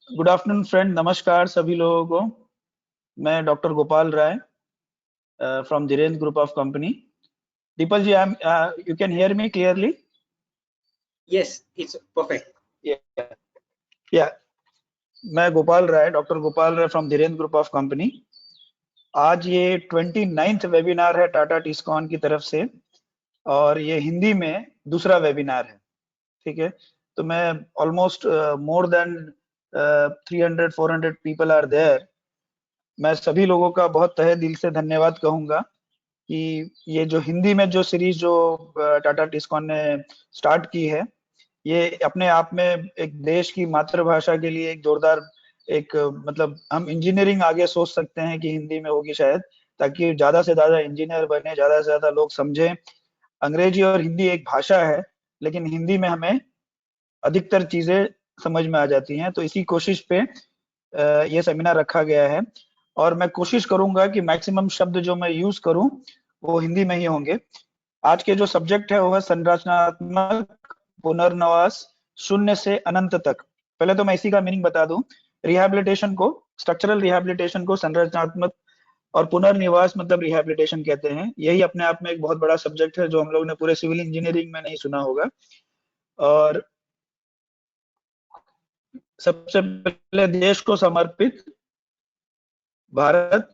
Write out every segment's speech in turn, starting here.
Good afternoon friend, नमस्कार सभी लोगों को। मैं doctor Gopal Rai from Dhirendra group of company. Deepal ji, you can hear me clearly? Yes, it's perfect. Yeah मैं Gopal Rai, doctor Gopal Rai from Dhirendra group of company. आज ये 29th वेबिनार है टाटा टिस्कॉन की तरफ से, और ये हिंदी में दूसरा वेबिनार है। ठीक है, तो मैं almost more than 300-400 people are there. मैं सभी लोगों का बहुत तहे दिल से धन्यवाद कहूंगा कि ये जो हिंदी में जो सीरीज जो टाटा टिस्कॉन ने स्टार्ट की है, ये अपने आप में एक देश की मातृभाषा के लिए एक जोरदार एक मतलब हम इंजीनियरिंग आगे सोच सकते हैं कि हिंदी में होगी शायद, ताकि ज्यादा से ज्यादा इंजीनियर बने, ज्यादा से ज्यादा लोग समझें। अंग्रेजी और हिंदी एक भाषा है, लेकिन हिंदी में हमें अधिकतर चीजें समझ में आ जाती हैं। तो इसी कोशिश पे ये सेमिनार रखा गया है, और मैं कोशिश करूंगा कि मैक्सिमम शब्द जो मैं यूज करूं वो हिंदी में ही होंगे। आज के जो सब्जेक्ट है वो है संरचनात्मक पुनर्नवास शून्य से अनंत तक। पहले तो मैं इसी का मीनिंग बता दूं। रिहैबिलिटेशन को, स्ट्रक्चरल रिहैबिलिटेशन को संरचनात्मक और पुनर्निवास मतलब रिहैबिलिटेशन कहते हैं। यही अपने आप में एक बहुत बड़ा सब्जेक्ट है जो हम लोग ने पूरे सिविल इंजीनियरिंग में नहीं सुना होगा। और सबसे पहले देश को समर्पित भारत।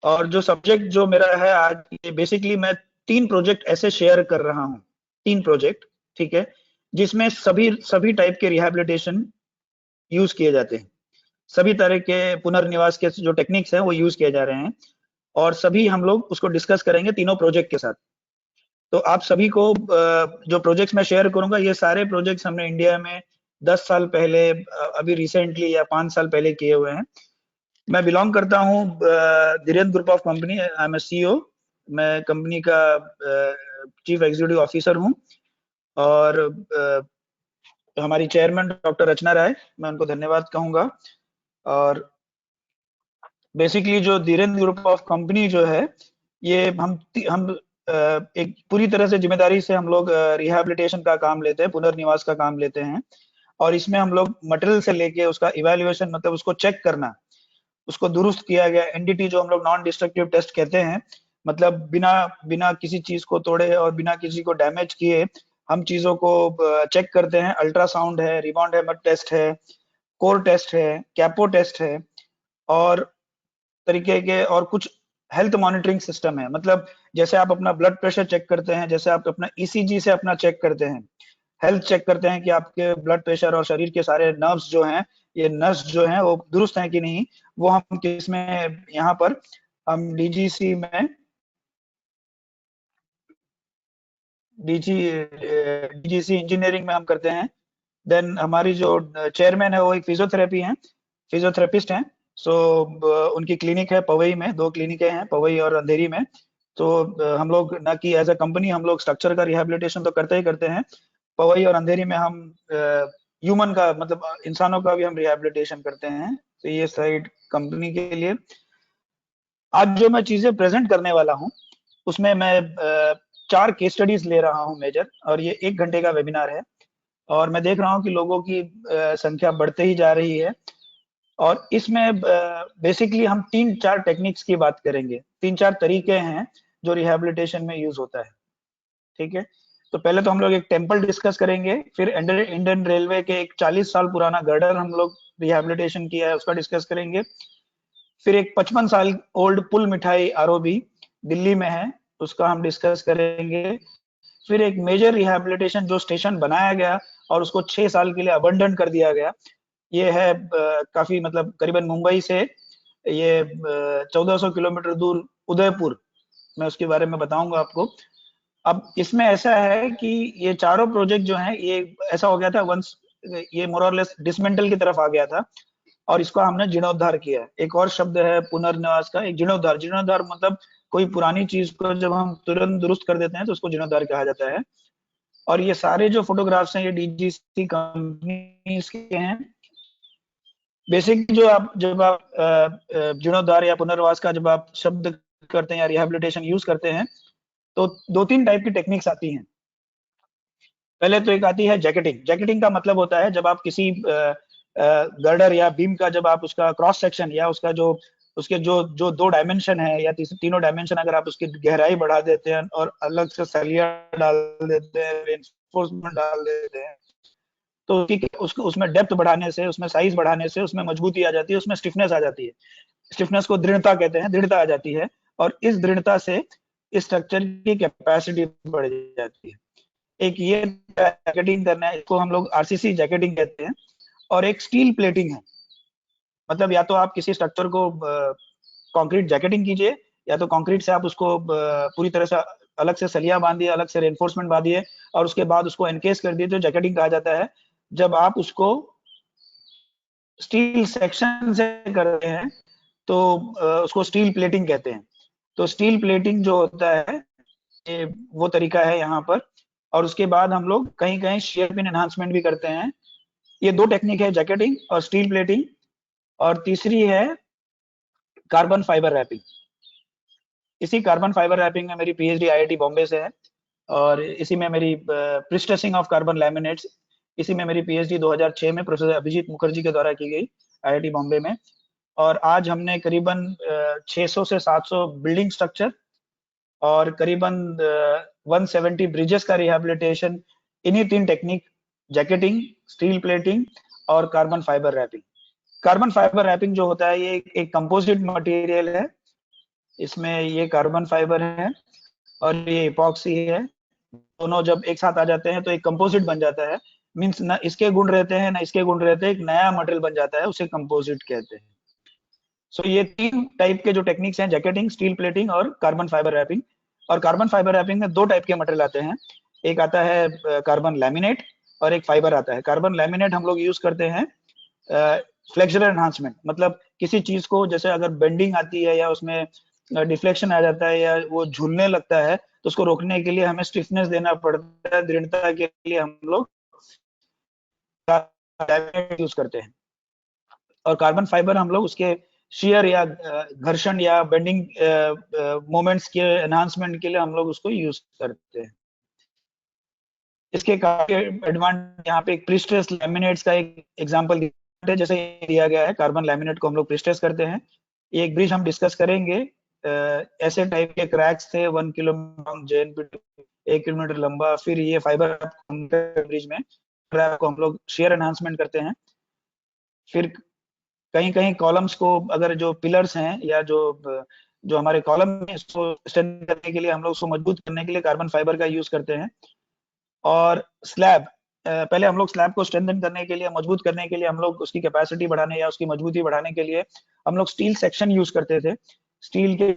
और जो सब्जेक्ट जो मेरा है आज, ये बेसिकली मैं 3 प्रोजेक्ट ऐसे शेयर कर रहा हूँ। 3 प्रोजेक्ट, ठीक है, जिसमें सभी सभी टाइप के रिहैबिलिटेशन यूज किए जाते हैं। सभी तरह के पुनर्निवास के जो टेक्निक्स हैं वो यूज किए जा रहे हैं, और सभी हम लोग उसको डिस्कस करेंगे तीनों प्रोजेक्ट के साथ। तो आप सभी को जो प्रोजेक्ट्स मैं शेयर करूंगा, ये सारे प्रोजेक्ट्स हमने इंडिया में 10 साल पहले, अभी रिसेंटली या 5 साल पहले किए हुए हैं। मैं बिलोंग करता हूँ Dhirendra group of company. I am a CEO. मैं कंपनी का चीफ एग्जीक्यूटिव ऑफिसर हूँ, और हमारी चेयरमैन डॉक्टर रचना राय, मैं उनको धन्यवाद कहूंगा। और बेसिकली जो धीरेन्द्र ग्रुप ऑफ कंपनी जो है, ये हम एक पूरी तरह से जिम्मेदारी से हम लोग रिहैबिलिटेशन का काम लेते हैं, पुनर्निवास का काम लेते हैं। और इसमें हम लोग मटेरियल से लेके उसका इवैल्यूएशन, मतलब उसको चेक करना, उसको दुरुस्त किया गया एनडीटी जो हम लोग नॉन डिस्ट्रक्टिव टेस्ट कहते हैं, मतलब बिना बिना किसी चीज को तोड़े और बिना किसी को डैमेज किए हम चीजों को चेक करते हैं। अल्ट्रासाउंड है, रिबाउंड हैमर टेस्ट है, कोर टेस्ट है, कैपो टेस्ट है, और तरीके के और कुछ हेल्थ मॉनिटरिंग सिस्टम है। मतलब जैसे आप अपना ब्लड प्रेशर चेक करते हैं, जैसे आप अपना ईसीजी से अपना चेक करते हैं, हेल्थ चेक करते हैं कि आपके ब्लड प्रेशर और शरीर के सारे नर्व्स जो हैं, ये नर्व्स जो हैं वो दुरुस्त हैं कि नहीं, वो हम किसमें, यहाँ पर हम डीजीसी में, डीजीसी इंजीनियरिंग में हम करते हैं। देन हमारी जो चेयरमैन है वो एक फिजियोथेरेपी हैं, फिजियोथेरेपिस्ट हैं। सो उनकी क्लिनिक है पवई में, 2 क्लिनिकें हैं, पवई और अंधेरी में। तो हम लोग ना कि एज अ कंपनी हम लोग स्ट्रक्चर का रिहैबिलिटेशन तो करते ही करते हैं, पवई और अंधेरी में हम ह्यूमन का मतलब इंसानों का भी हम रिहैबिलिटेशन करते हैं। तो ये साइड कंपनी के लिए। आज जो मैं चीजें प्रेजेंट करने वाला हूँ उसमें मैं 4 केस स्टडीज ले रहा हूँ मेजर, और ये 1 घंटे का वेबिनार है। और मैं देख रहा हूँ कि लोगों की संख्या बढ़ते ही जा रही है। और इसमें बेसिकली हम 3-4 टेक्निक्स की बात करेंगे, 3-4 तरीके हैं जो रिहैबिलिटेशन में यूज होता है। ठीक है, तो पहले तो हम लोग एक टेम्पल डिस्कस करेंगे, फिर इंडियन रेलवे के एक 40 साल पुराना गर्डर हम लोग रिहैबिलिटेशन किया है उसका डिस्कस करेंगे। फिर एक 55 साल ओल्ड पुल मिठाई आरओबी दिल्ली में है, उसका हम डिस्कस करेंगे। फिर एक मेजर रिहैबिलिटेशन जो स्टेशन बनाया गया और उसको 6 साल के लिए अबंडन कर दिया गया, ये है काफी मतलब करीबन मुंबई से ये 1400 किलोमीटर दूर उदयपुर, मैं उसके बारे में बताऊंगा आपको। अब इसमें ऐसा है कि ये चारों प्रोजेक्ट जो हैं, ये ऐसा हो गया था वंस, ये मोर और लेस डिसमेंटल की तरफ आ गया था, और इसको हमने जीर्णोद्धार किया है। एक और शब्द है पुनर्निवास का, एक जीर्णोद्धार। जीर्णोद्धार मतलब कोई पुरानी चीज को जब हम तुरंत दुरुस्त कर देते हैं तो उसको जीर्णोद्धार कहा जाता है। और ये सारे जो फोटोग्राफ्स हैं ये डीजीसी कंपनी के हैं। बेसिक जो आप जब आप जीर्णोद्धार या पुनर्वास का जब आप शब्द करते हैं या रिहैबिलिटेशन यूज करते हैं, तो 2-3 टाइप की टेक्निक्स आती हैं। पहले तो एक आती है जैकेटिंग। जैकेटिंग का मतलब होता है जब आप किसी गर्डर या बीम का जब आप उसका क्रॉस सेक्शन या उसका जो उसके जो जो 2 डायमेंशन है या तीनों डायमेंशन अगर आप उसकी गहराई बढ़ा देते हैं और अलग से सरिया डाल देते हैं, रेनफोर्समेंट डाल देते हैं, तो उसको उसमें डेप्थ बढ़ाने से, उसमें साइज बढ़ाने से उसमें मजबूती आ जाती है, उसमें स्टिफनेस आ जाती है। स्टिफनेस को दृढ़ता कहते हैं, दृढ़ता आ जाती है, और इस दृढ़ता से इस स्ट्रक्चर की कैपेसिटी बढ़ जाती है। एक ये जैकेटिंग करना है, इसको हम लोग आरसीसी जैकेटिंग कहते हैं, और एक स्टील प्लेटिंग है। मतलब या तो आप किसी स्ट्रक्चर को कंक्रीट जैकेटिंग कीजिए, या तो कंक्रीट से आप उसको पूरी तरह से अलग से सलिया बांधिए, अलग से रेनफोर्समेंट बांधिए, और उसके बाद उसको एनकेस कर दिए, जो जैकेटिंग कहा जाता है। जब आप उसको स्टील सेक्शन से करते हैं तो उसको स्टील प्लेटिंग कहते हैं। तो स्टील प्लेटिंग जो होता है, ये वो तरीका है यहाँ पर। और उसके बाद हम लोग कहीं कहीं शेयर पिन एनहांसमेंट भी करते हैं। ये 2 टेक्निक है, जैकेटिंग और स्टील प्लेटिंग। और तीसरी है कार्बन फाइबर रैपिंग। इसी कार्बन फाइबर रैपिंग में मेरी पीएचडी आईआईटी बॉम्बे से है, और इसी में मेरी प्रिस्ट्रेसिंग ऑफ कार्बन लैमिनेट्स, इसी में मेरी पीएचडी 2006 में प्रोफेसर अभिजीत मुखर्जी के द्वारा की गई आईआईटी बॉम्बे में। और आज हमने करीबन 600 से 700 बिल्डिंग स्ट्रक्चर और करीबन 170 ब्रिजेस का रिहैबिलिटेशन इन्हीं 3 टेक्निक, जैकेटिंग, स्टील प्लेटिंग और carbon fibre wrapping. Carbon fibre wrapping जो होता है, ये एक कंपोजिट मटेरियल है। इसमें ये कार्बन फाइबर है और ये इपॉक्सी है। दोनों जब एक साथ आ जाते हैं तो एक कंपोजिट बन जाता है। मींस ना इसके गुण रहते हैं ना इसके गुण रहते हैं, एक नया मटेरियल बन जाता है, उसे कंपोजिट कहते हैं। सो ये 3 टाइप के जो टेक्निक्स हैं, जैकेटिंग, स्टील प्लेटिंग और कार्बन फाइबर रैपिंग। और कार्बन फाइबर रैपिंग में 2 टाइप के मटेरियल आते हैं। एक आता है कार्बन लैमिनेट, और एक फाइबर आता है। कार्बन लैमिनेट हम लोग यूज करते हैं फ्लेक्सुरल एनहांसमेंट, मतलब किसी चीज को जैसे अगर बेंडिंग आती है या उसमें डिफ्लेक्शन आ जाता है या वो झूलने लगता है, तो उसको रोकने के लिए हमें स्टिफनेस देना पड़ता है, दृढ़ता के लिए हम लोग यूज करते हैं। और कार्बन फाइबर हम लोग उसके शेयर या घर्षण या बेंडिंग मोमेंट्स के एनहांसमेंट के लिए हम लोग उसको यूज करते हैं। इसके काफी एडवांटेज यहाँ पे एक प्रीस्ट्रेस लैमिनेट्स का एक एग्जांपल है, जैसे दिया गया है। कार्बन लैमिनेट को हम लोग प्रीस्ट्रेस करते हैं। ये एक ब्रिज हम डिस्कस करेंगे। ऐसे टाइप के क्रैक्स थे 1 किलोमीटर JNPT, 1 किलोमीटर लंबा। फिर ये फाइबर ब्रिज में को हम लोग शेयर एनहांसमेंट करते हैं। फिर कहीं कहीं कॉलम्स को, अगर जो पिलर्स हैं या जो जो हमारे कॉलम है, इसको स्ट्रेंथ करने के लिए, हम लोग उसको मजबूत करने के लिए कार्बन फाइबर का यूज करते हैं। और स्लैब, पहले हम लोग स्लैब को स्ट्रेंथन करने के लिए, मजबूत करने के लिए, हम लोग उसकी कैपेसिटी बढ़ाने या उसकी मजबूती बढ़ाने के लिए हम लोग स्टील सेक्शन यूज करते थे। स्टील के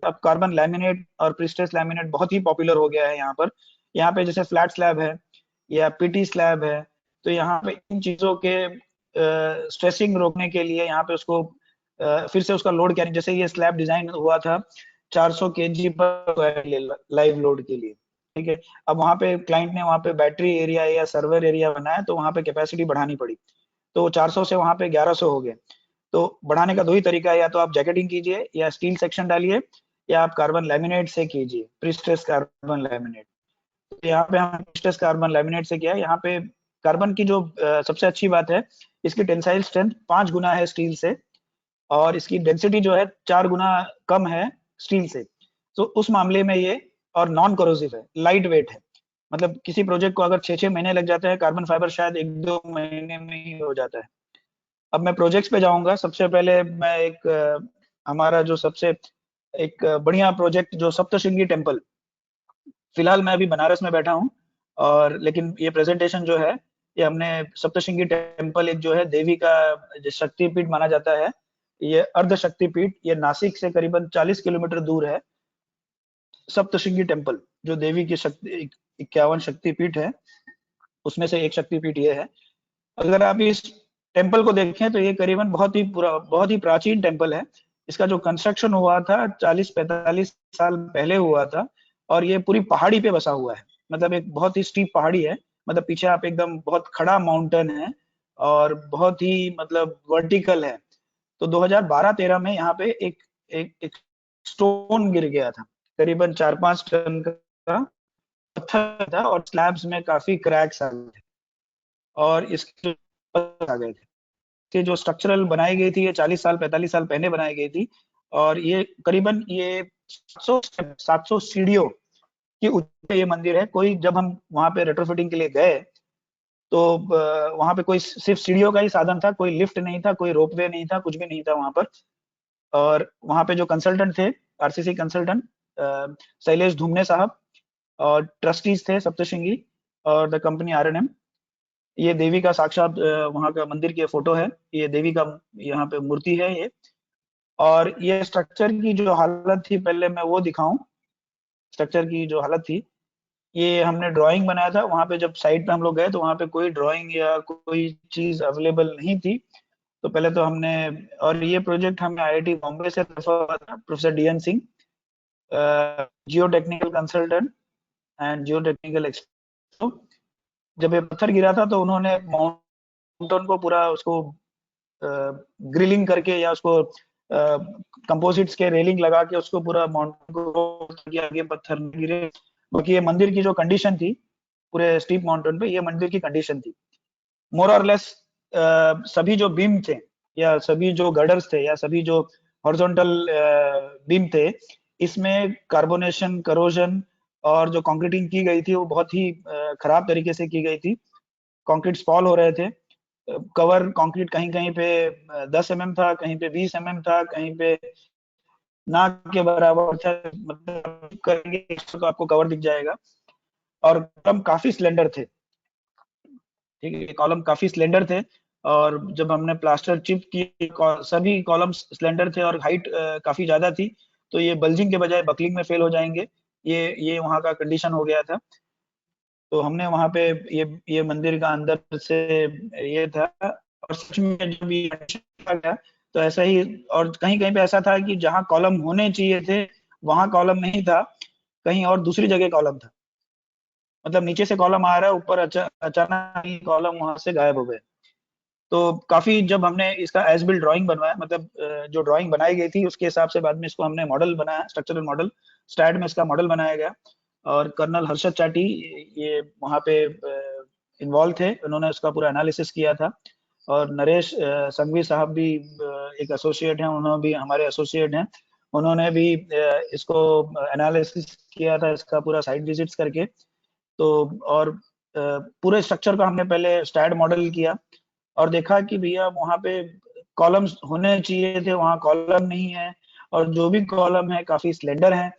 अब कार्बन लैमिनेट और प्रीस्ट्रेस लैमिनेट बहुत ही पॉपुलर हो गया है यहाँ पर। यहाँ पे जैसे फ्लैट स्लैब है या पीटी स्लैब है, तो यहाँ पे इन चीजों के स्ट्रेसिंग रोकने के लिए यहाँ पे उसको फिर से उसका लोड कैरिंग, जैसे ये स्लैब डिजाइन हुआ था 400 kg पर लाइव लोड के लिए, ठीक है। अब वहाँ पे क्लाइंट ने वहाँ पे बैटरी एरिया या सर्वर एरिया बनाया, तो वहाँ पे कैपेसिटी बढ़ानी पड़ी, तो 400 से वहाँ पे 1100 हो गए। तो बढ़ाने का 2 ही तरीका है, या तो आप जैकेटिंग कीजिए या स्टील सेक्शन डालिए, या आप कार्बन लैमिनेट से कीजिए, प्रीस्ट्रेस कार्बन लैमिनेट। तो यहाँ पे हम प्रीस्ट्रेस कार्बन लैमिनेट से किया है। यहाँ पे कार्बन की जो सबसे अच्छी बात है, इसकी टेंसाइल स्ट्रेंथ 5 गुना है स्टील से, और इसकी डेंसिटी जो है 4 गुना कम है स्टील से। तो उस मामले में ये, और नॉन कोरोसिव है, लाइट वेट है। मतलब किसी प्रोजेक्ट को अगर 6-6 महीने लग जाते हैं, कार्बन फाइबर शायद 1-2 महीने में ही हो जाता है। अब मैं प्रोजेक्ट्स पे जाऊंगा। सबसे पहले मैं एक हमारा जो सबसे एक बढ़िया प्रोजेक्ट जो सप्तशृंगी टेम्पल, फिलहाल मैं अभी बनारस में बैठा हूँ, और लेकिन ये प्रेजेंटेशन जो है, ये हमने सप्तशृंगी टेम्पल, एक जो है देवी का शक्तिपीठ माना जाता है, ये अर्ध शक्तिपीठ, ये नासिक से करीबन 40 किलोमीटर दूर है। सप्तशृंगी टेम्पल जो देवी की शक्ति 51 शक्तिपीठ है, उसमें से एक शक्तिपीठ ये है। अगर आप इस टेम्पल को देखें तो ये करीबन बहुत ही प्राचीन टेम्पल है। इसका जो कंस्ट्रक्शन हुआ था 40-45 साल पहले हुआ था, और ये पूरी पहाड़ी पे बसा हुआ है। मतलब एक बहुत ही स्टीप पहाड़ी है, मतलब पीछे आप एकदम बहुत खड़ा माउंटेन है, और बहुत ही मतलब वर्टिकल है। तो 2012-13 में यहाँ पे एक स्टोन गिर गया था, करीबन 4-5 टन का पत्थर था, और स्लैब्स में काफी क्रैक्स आ गए थे, और इसके आ गए थे। के जो स्ट्रक्चरल बनाई गई थी, ये 40 साल 45 साल पहले बनाई गई थी, और ये करीबन ये 700 सीढ़ियों की ऊंचाई पे ये मंदिर है। कोई जब हम वहां पे रेट्रोफिटिंग के लिए गए तो वहां पे कोई सिर्फ सीढ़ियों का ही साधन था, कोई लिफ्ट नहीं था, कोई रोपवे नहीं था, कुछ भी नहीं था वहां पर। और वहां पे जो कंसल्टेंट थे, आरसीसी कंसल्टेंट शैलेश धुमने साहब, और ट्रस्टीज थे सप्तशृंगी और द कंपनी आरएनएम। ये देवी का साक्षात वहां का मंदिर की फोटो है, ये देवी का यहाँ पे मूर्ति है ये। और ये स्ट्रक्चर की जो हालत थी, पहले मैं वो दिखाऊं, स्ट्रक्चर की जो हालत थी, ये हमने ड्राइंग बनाया था। वहां पे जब साइट पे हम लोग गए तो वहां पे कोई ड्राइंग या कोई चीज अवेलेबल नहीं थी। तो पहले तो हमने, और ये प्रोजेक्ट हमें आईआईटी बॉम्बे से तरफा हुआ था, professor DN Singh, geotechnical consultant and geotechnical expert. जब ये पत्थर गिरा था तो उन्होंने माउंटेन को पूरा उसको ग्रिलिंग करके या उसको कंपोजिट्स के रेलिंग लगा के उसको पूरा माउंटेन को आगे पत्थर नहीं गिरे। क्योंकि ये मंदिर की जो कंडीशन थी पूरे स्टीप माउंटेन पे, ये मंदिर की कंडीशन थी मोर और लेस। सभी जो बीम थे या सभी जो गर्डर्स थे या सभी जो हॉरिजॉन्टल बीम थे, इसमें कार्बोनेशन, करोजन और जो कंक्रीटिंग की गई थी वो बहुत ही खराब तरीके से की गई थी। कंक्रीट स्पॉल हो रहे थे। कवर कंक्रीट कहीं कहीं पे 10 था, कहीं पे 20 था, कहीं पे नाक के बराबर था। मतलब करेंगे तो आपको कवर दिख जाएगा। और कॉलम काफी स्लेंडर थे, ठीक है, कॉलम काफी स्लेंडर थे। और जब हमने प्लास्टर चिप की, सभी कॉलम्स स्लेंडर थे और हाइट काफी ज्यादा थी, तो ये बल्जिंग के बजाय बकलिंग में फेल हो जाएंगे। ये वहां का कंडीशन हो गया था। तो हमने वहां पे ये मंदिर का अंदर से ये था। और सच में जब ये गया तो ऐसा ही, और कहीं कहीं पे ऐसा था कि जहां कॉलम होने चाहिए थे वहां कॉलम नहीं था, कहीं और दूसरी जगह कॉलम था। मतलब नीचे से कॉलम आ रहा है, ऊपर अचानक कॉलम वहां से गायब हो गए। तो काफी, जब हमने इसका एज बिल्ड ड्राइंग बनवाया, मतलब जो ड्राइंग बनाई गई थी उसके हिसाब से बाद में इसको हमने मॉडल बनाया, स्ट्रक्चरल मॉडल, स्टैड में इसका मॉडल बनाया गया। और कर्नल हर्षद चाटी ये वहाँ पे इन्वॉल्व थे, उन्होंने उसका पूरा एनालिसिस किया था। और नरेश संघवी साहब भी एक एसोसिएट हैं, उन्होंने भी हमारे एसोसिएट हैं, उन्होंने भी इसको एनालिसिस किया था, इसका पूरा साइट विजिट्स करके। तो और पूरे स्ट्रक्चर का हमने पहले स्टैड मॉडल किया और देखा कि भैया वहाँ पे कॉलम्स होने चाहिए थे, वहाँ कॉलम नहीं है, और जो भी कॉलम है काफी स्लेंडर हैं।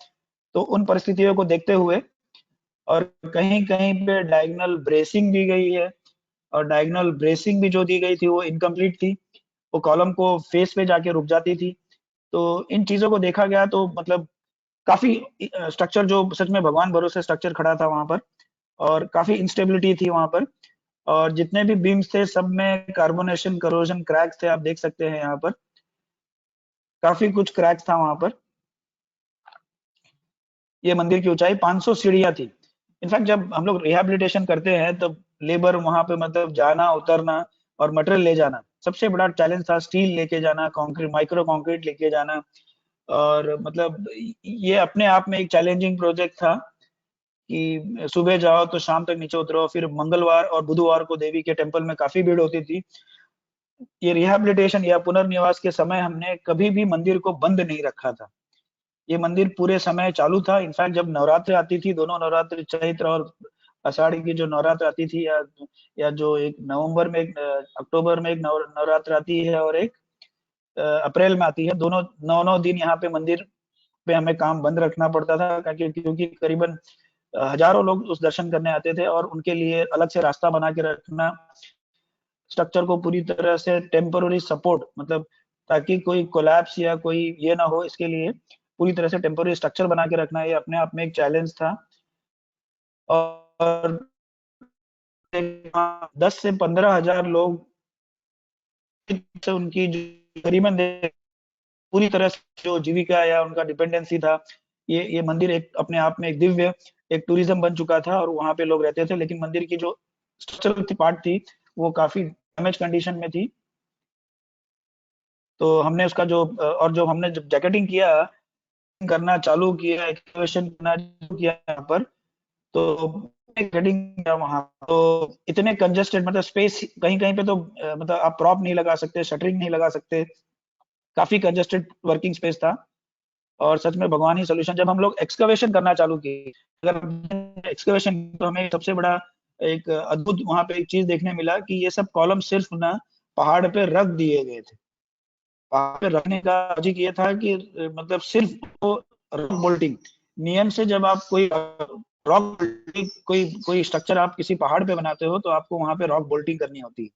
तो उन परिस्थितियों को देखते हुए, और कहीं कहीं पे डायगोनल ब्रेसिंग दी गई है, और डायगोनल ब्रेसिंग भी जो दी गई थी वो इनकम्प्लीट थी, वो कॉलम को फेस पे जाके रुक जाती थी। तो इन चीजों को देखा गया तो मतलब काफी स्ट्रक्चर जो सच में भगवान भरोसे स्ट्रक्चर खड़ा था वहां पर, और काफी इंस्टेबिलिटी थी वहां पर। और जितने भी बीम्स थे सब में कार्बोनेशन, करोजन, क्रैक्स थे, आप देख सकते हैं यहाँ पर काफी कुछ क्रैक्स था वहां पर। ये मंदिर की ऊंचाई 500 सीढ़ियां थी। इनफैक्ट जब हम लोग रिहैबिलिटेशन करते हैं तब लेबर वहां पे मतलब जाना उतरना और मटेरियल ले जाना सबसे बड़ा चैलेंज था। स्टील लेके जाना, कंक्रीट, माइक्रो कंक्रीट लेके जाना, और मतलब ये अपने आप में एक चैलेंजिंग प्रोजेक्ट था कि सुबह जाओ तो शाम तक नीचे उतरो। फिर मंगलवार और बुधवार को देवी के टेम्पल में काफी भीड़ होती थी। ये रिहैबिलिटेशन या पुनर्निवास के समय हमने कभी भी मंदिर को बंद नहीं रखा था। ये मंदिर पूरे समय चालू था। इनफैक्ट जब नवरात्र आती थी, दोनों नवरात्र, चैत्र और आषाढ़ की जो नवरात्र आती थी, या जो एक नवंबर में, एक अक्टूबर में एक नवरात्र आती है, और एक अप्रैल में आती है, दोनों 9 दिन यहाँ पे मंदिर पे हमें काम बंद रखना पड़ता था, क्योंकि करीबन हजारों लोग उस दर्शन करने आते थे, और उनके लिए अलग से रास्ता बना के रखना, स्ट्रक्चर को पूरी तरह से टेम्पोररी सपोर्ट, मतलब ताकि कोई कोलैप्स या कोई ये ना हो, इसके लिए पूरी तरह से टेम्पोररी स्ट्रक्चर बना के रखना, ये अपने आप में एक चैलेंज था। और 10 से 15 हजार लोग से उनकी करीबन पूरी तरह से जो जीविका या उनका डिपेंडेंसी था, ये मंदिर एक अपने आप में एक दिव्य एक टूरिज्म बन चुका था, और वहां पे लोग रहते थे। लेकिन मंदिर की जो स्ट्रक्चरल पार्ट थी वो काफी डैमेज कंडीशन में थी। तो हमने उसका जो, और जो हमने जब जैकेटिंग किया, करना चालू किया, एक्सकवेशन करना चालू किया यहाँ पर, तो हेडिंग वहां तो इतने कंजेस्टेड, मतलब स्पेस कहीं कहीं पे तो मतलब आप प्रॉप नहीं लगा सकते, शटरिंग नहीं लगा सकते, काफी कंजेस्टेड वर्किंग स्पेस था। और सच में भगवान ही सोल्यूशन। जब हम लोग एक्सकवेशन करना चालू किए, अगर एक्सकवेशन, तो हमें सबसे बड़ा एक अद्भुत वहां पे एक चीज देखने मिला कि ये सब कॉलम सिर्फ ना पहाड़ पे रख दिए गए थे। पहाड़ पे रखने का लॉजिक ये था कि मतलब सिर्फ वो रॉक बोल्टिंग नियम से, जब आप कोई रॉक बोल्टिंग कोई कोई स्ट्रक्चर आप किसी पहाड़ पे बनाते हो तो आपको वहां पे रॉक बोल्टिंग करनी होती है।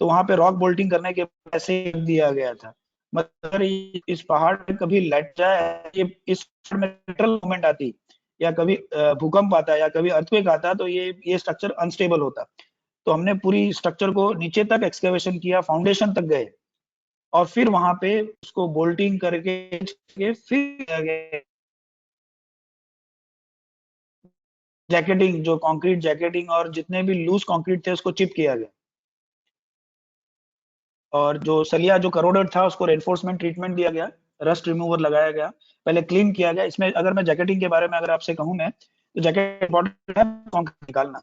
तो वहां पे रॉक बोल्टिंग करने के ऐसे दिया गया था। मगर इस पहाड़ पे कभी लट जाए, ये इस में लेटरल मूवमेंट आती, या कभी भूकंप आता, या कभी अर्थक्वेक आता, तो ये स्ट्रक्चर अनस्टेबल होता। तो हमने पूरी स्ट्रक्चर को नीचे तक एक्सकेवेशन किया, फाउंडेशन तक गए, और फिर वहां पे उसको बोल्टिंग करके फिर जैकेटिंग, जो कंक्रीट जैकेटिंग और जितने भी लूज कंक्रीट थे उसको चिप किया गया, और जो सलिया जो करोडेड था उसको रेनफोर्समेंट ट्रीटमेंट दिया गया, रस्ट रिमूवर लगाया गया, पहले क्लीन किया गया। इसमें अगर मैं जैकेटिंग के बारे में अगर आपसे कहूं मैं, तो जैकेट इंपॉर्टेंट है कंक्रीट निकालना।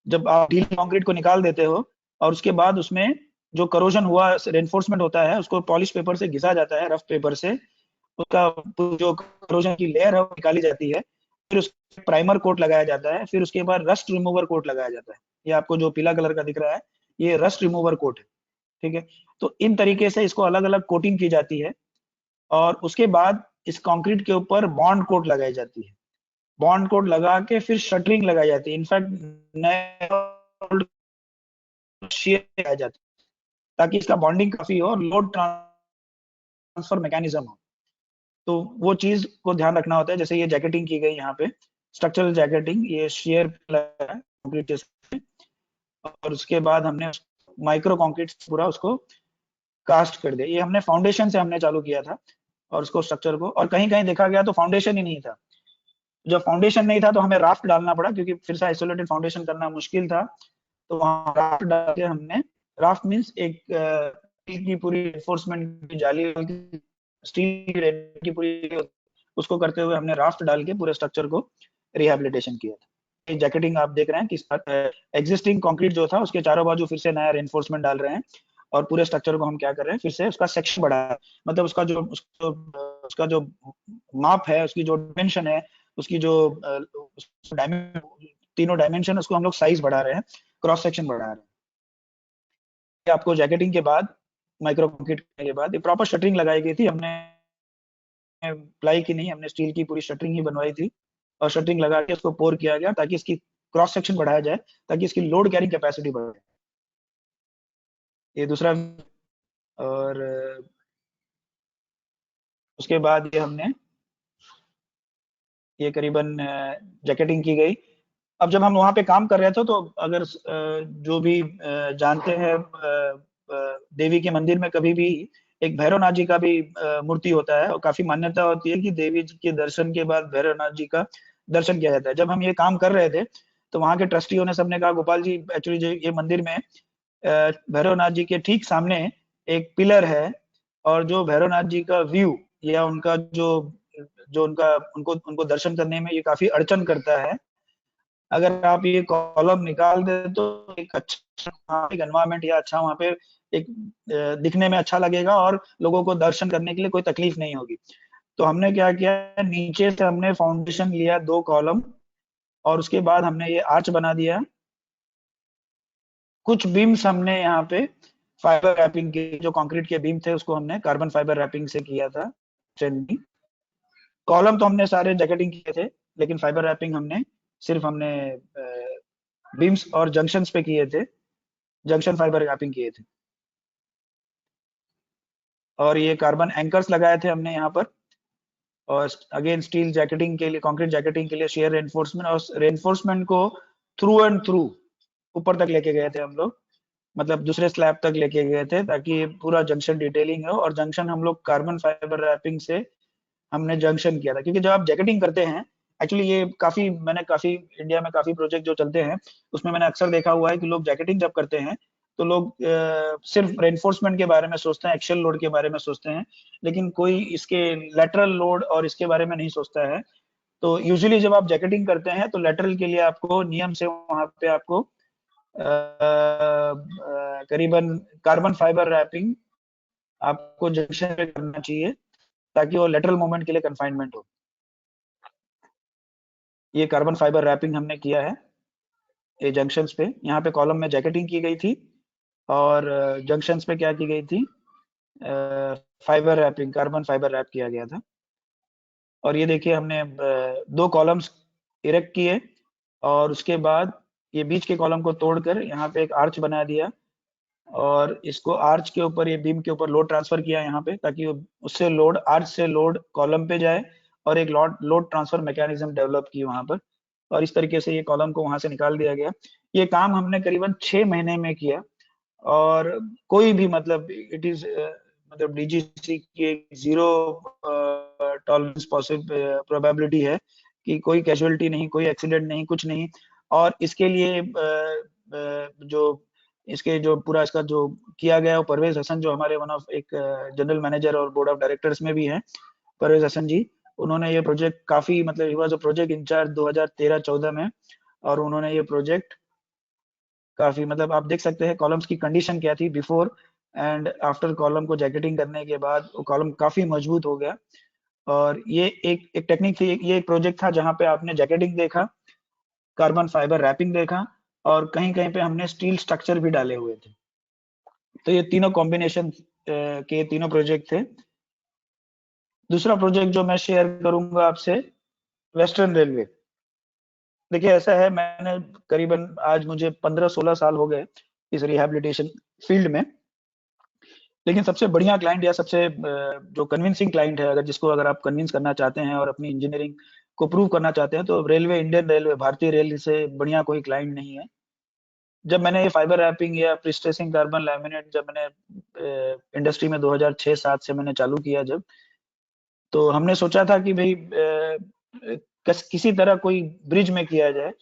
जब आप ढीली कंक्रीट को निकाल देते हो और उसके बाद उसमें जो करोजन हुआ रेनफोर्समेंट होता है, उसको पॉलिश पेपर से घिसा जाता है, रफ पेपर से, उसका जो करोजन की लेयर है वो निकाली जाती है। फिर उस प्राइमर कोट लगाया जाता है, फिर उसके बाद रस्ट रिमूवर कोट लगाया जाता है। ये आपको जो पीला कलर का दिख रहा है, ये रस्ट रिमूवर कोट है, ठीक है। तो इन तरीके से इसको अलग अलग कोटिंग की जाती है, और उसके बाद इस कंक्रीट के ऊपर बॉन्ड कोट लगाई जाती है। बॉन्ड कोट लगा के फिर शटरिंग लगाई जाती है। इनफैक्ट नए शेयर आ जाता है ताकि इसका बॉन्डिंग काफी हो और लोड ट्रांसफर मैकेनिज्म हो। तो वो चीज को ध्यान रखना होता है। जैसे ये जैकेटिंग की गई यहाँ पे, स्ट्रक्चरल जैकेटिंग, ये शेयर कंक्रीट, और उसके बाद हमने माइक्रो कंक्रीट पूरा उसको कास्ट कर दिया। ये हमने फाउंडेशन से हमने चालू किया था, और उसको स्ट्रक्चर को, और कहीं कहीं देखा गया तो फाउंडेशन ही नहीं था। जब फाउंडेशन नहीं था तो हमें राफ्ट डालना पड़ा, क्योंकि फिर से आइसोलेटेड फाउंडेशन करना मुश्किल था। तो वहां राफ्ट डाल के हमने, राफ्ट मीन्स एक स्टील की पूरी एनफोर्समेंट की जाली, स्टील की पूरी, उसको करते हुए हमने राफ्ट डाल के पूरे स्ट्रक्चर को रिहेबिलिटेशन किया था। जैकेटिंग आप देख रहे हैं कि एग्जिस्टिंग कंक्रीट जो था उसके चारों बाजू फिर से नया रेनफोर्समेंट डाल रहे हैं, और पूरे स्ट्रक्चर को हम क्या कर रहे हैं, फिर से उसका सेक्शन बढ़ा, मतलब उसका जो माप है, उसकी जो डिमेंशन है, उसकी जो तीनों डायमेंशन, उसको हम लोग साइज बढ़ा रहे हैं, क्रॉस सेक्शन बढ़ा रहे हैं। आपको जैकेटिंग के बाद, माइक्रो कंक्रीट के बाद ये प्रॉपर शटरिंग लगाई गई थी। हमने प्लाई की नहीं, हमने स्टील की पूरी शटरिंग ही बनवाई थी, और शटरिंग लगा के उसको पोर किया गया ताकि इसकी क्रॉस सेक्शन बढ़ाया जाए, ताकि इसकी लोड कैरिंग कैपेसिटी बढ़े। ये दूसरा। और उसके बाद ये हमने ये करीबन जैकेटिंग की गई। अब जब हम वहां पे काम कर रहे थे, तो अगर जो भी जानते हैं, देवी के मंदिर में कभी भी एक भैरवनाथ जी का भी मूर्ति होता है, और काफी मान्यता होती है कि देवी जी के दर्शन के बाद भैरवनाथ जी का दर्शन किया जाता है। जब हम ये काम कर रहे थे तो वहां के ट्रस्टियों ने सबने कहा, गोपाल जी एक्चुअली जो ये मंदिर में भैरवनाथ जी के ठीक सामने एक पिलर है, और जो भैरवनाथ जी का व्यू, या उनका जो जो उनका उनको उनको दर्शन करने में ये काफी अड़चन करता है। अगर आप ये कॉलम निकाल दे तो एक अच्छा एक एनवायरमेंट, या अच्छा वहाँ पे एक दिखने में अच्छा लगेगा, और लोगों को दर्शन करने के लिए कोई तकलीफ नहीं होगी। तो हमने क्या किया, नीचे से हमने फाउंडेशन लिया 2 कॉलम, और उसके बाद हमने ये आर्च बना दिया। कुछ बीम्स हमने यहाँ पे फाइबर रैपिंग के, जो कंक्रीट के बीम थे उसको हमने कार्बन फाइबर रैपिंग से किया था। कॉलम तो हमने सारे जैकेटिंग किए थे, लेकिन फाइबर रैपिंग हमने सिर्फ हमने बीम्स और जंक्शंस पे किए थे, जंक्शन फाइबर रैपिंग किए थे। और ये कार्बन एंकर्स लगाए थे हमने यहाँ पर, और अगेन स्टील जैकेटिंग के लिए, कंक्रीट जैकेटिंग के लिए शेयर रेनफोर्समेंट, और रेनफोर्समेंट को थ्रू एंड थ्रू ऊपर तक लेके गए थे हम लोग, मतलब दूसरे स्लैब तक लेके गए थे, ताकि पूरा जंक्शन डिटेलिंग हो। और जंक्शन हम लोग कार्बन फाइबर रैपिंग से हमने जंक्शन किया था, क्योंकि जब आप जैकेटिंग करते हैं, एक्चुअली ये मैंने काफी इंडिया में काफी प्रोजेक्ट जो चलते हैं उसमें मैंने अक्सर देखा हुआ है कि लोग जैकेटिंग जब करते हैं तो लोग सिर्फ रेनफोर्समेंट के बारे में सोचते हैं, एक्शियल लोड के बारे में सोचते हैं, लेकिन कोई इसके लेटरल लोड और इसके बारे में नहीं सोचता है। तो यूजुअली जब आप जैकेटिंग करते हैं तो लेटरल के लिए आपको नियम से वहां पे आपको करीबन कार्बन फाइबर रैपिंग आपको जंक्शन पे करना चाहिए ताकि वो लेटरल मूवमेंट के लिए कंफाइनमेंट हो। ये कार्बन फाइबर रैपिंग हमने किया है ये जंक्शंस पे। यहाँ पे कॉलम में जैकेटिंग की गई थी और जंक्शंस पे क्या की गई थी, fibre wrapping, carbon fibre wrap किया गया था। और ये देखिए हमने दो कॉलम्स इरेक्ट किए और उसके बाद ये बीच के कॉलम को तोड़कर यहाँ पे एक आर्च बना दिया और इसको आर्च के ऊपर, ये बीम के ऊपर लोड ट्रांसफर किया यहाँ पे, ताकि उससे लोड, आर्च से लोड कॉलम पे जाए और एक लोड ट्रांसफर मैकेनिज्म डेवलप की वहां पर। और इस तरीके से ये कॉलम को वहां से निकाल दिया गया। ये काम हमने करीबन 6 महीने में किया और कोई भी मतलब इट इज मतलब डीजीसी की जीरो टॉलरेंस पॉसिबल प्रोबेबिलिटी है कि कोई कैजुअलिटी नहीं, कोई एक्सीडेंट नहीं, कुछ नहीं। और इसके लिए जो इसके जो पूरा इसका जो किया गया वो परवेज हसन, जो हमारे वन ऑफ एक जनरल मैनेजर और बोर्ड ऑफ डायरेक्टर्स में भी हैं, परवेज हसन जी, उन्होंने ये प्रोजेक्ट काफी मतलब ही वाज अ प्रोजेक्ट इंचार्ज 2013-14 में। और उन्होंने ये प्रोजेक्ट काफी मतलब आप देख सकते हैं कॉलम्स की कंडीशन क्या थी बिफोर एंड आफ्टर कॉलम को जैकेटिंग करने के बाद वो कॉलम काफी मजबूत हो गया। और ये एक टेक्निक थी, ये एक प्रोजेक्ट था जहां पे आपने जैकेटिंग देखा, कार्बन फाइबर रैपिंग देखा और कहीं कहीं पे हमने स्टील स्ट्रक्चर भी डाले हुए थे। तो ये तीनों कॉम्बिनेशन के तीनों प्रोजेक्ट थे। दूसरा प्रोजेक्ट जो मैं शेयर करूंगा आपसे, वेस्टर्न रेलवे। देखिए ऐसा है, मैंने करीबन आज मुझे 15-16 साल हो गए इस रिहैबिलिटेशन फील्ड में। लेकिन सबसे बढ़िया क्लाइंट या सबसे जो कन्विंसिंग क्लाइंट है, अगर जिसको अगर आप कन्विंस करना चाहते हैं और अपनी इंजीनियरिंग को प्रूव करना चाहते हैं, तो रेलवे, इंडियन रेलवे, भारतीय रेल से बढ़िया कोई क्लाइंट नहीं है। जब मैंने ये फाइबर रैपिंग या प्रीस्ट्रेसिंग कार्बन लैमिनेट जब मैंने इंडस्ट्री में 2006-7 से मैंने चालू किया, जब तो हमने सोचा था कि भाई किसी तरह कोई ब्रिज में किया जाए।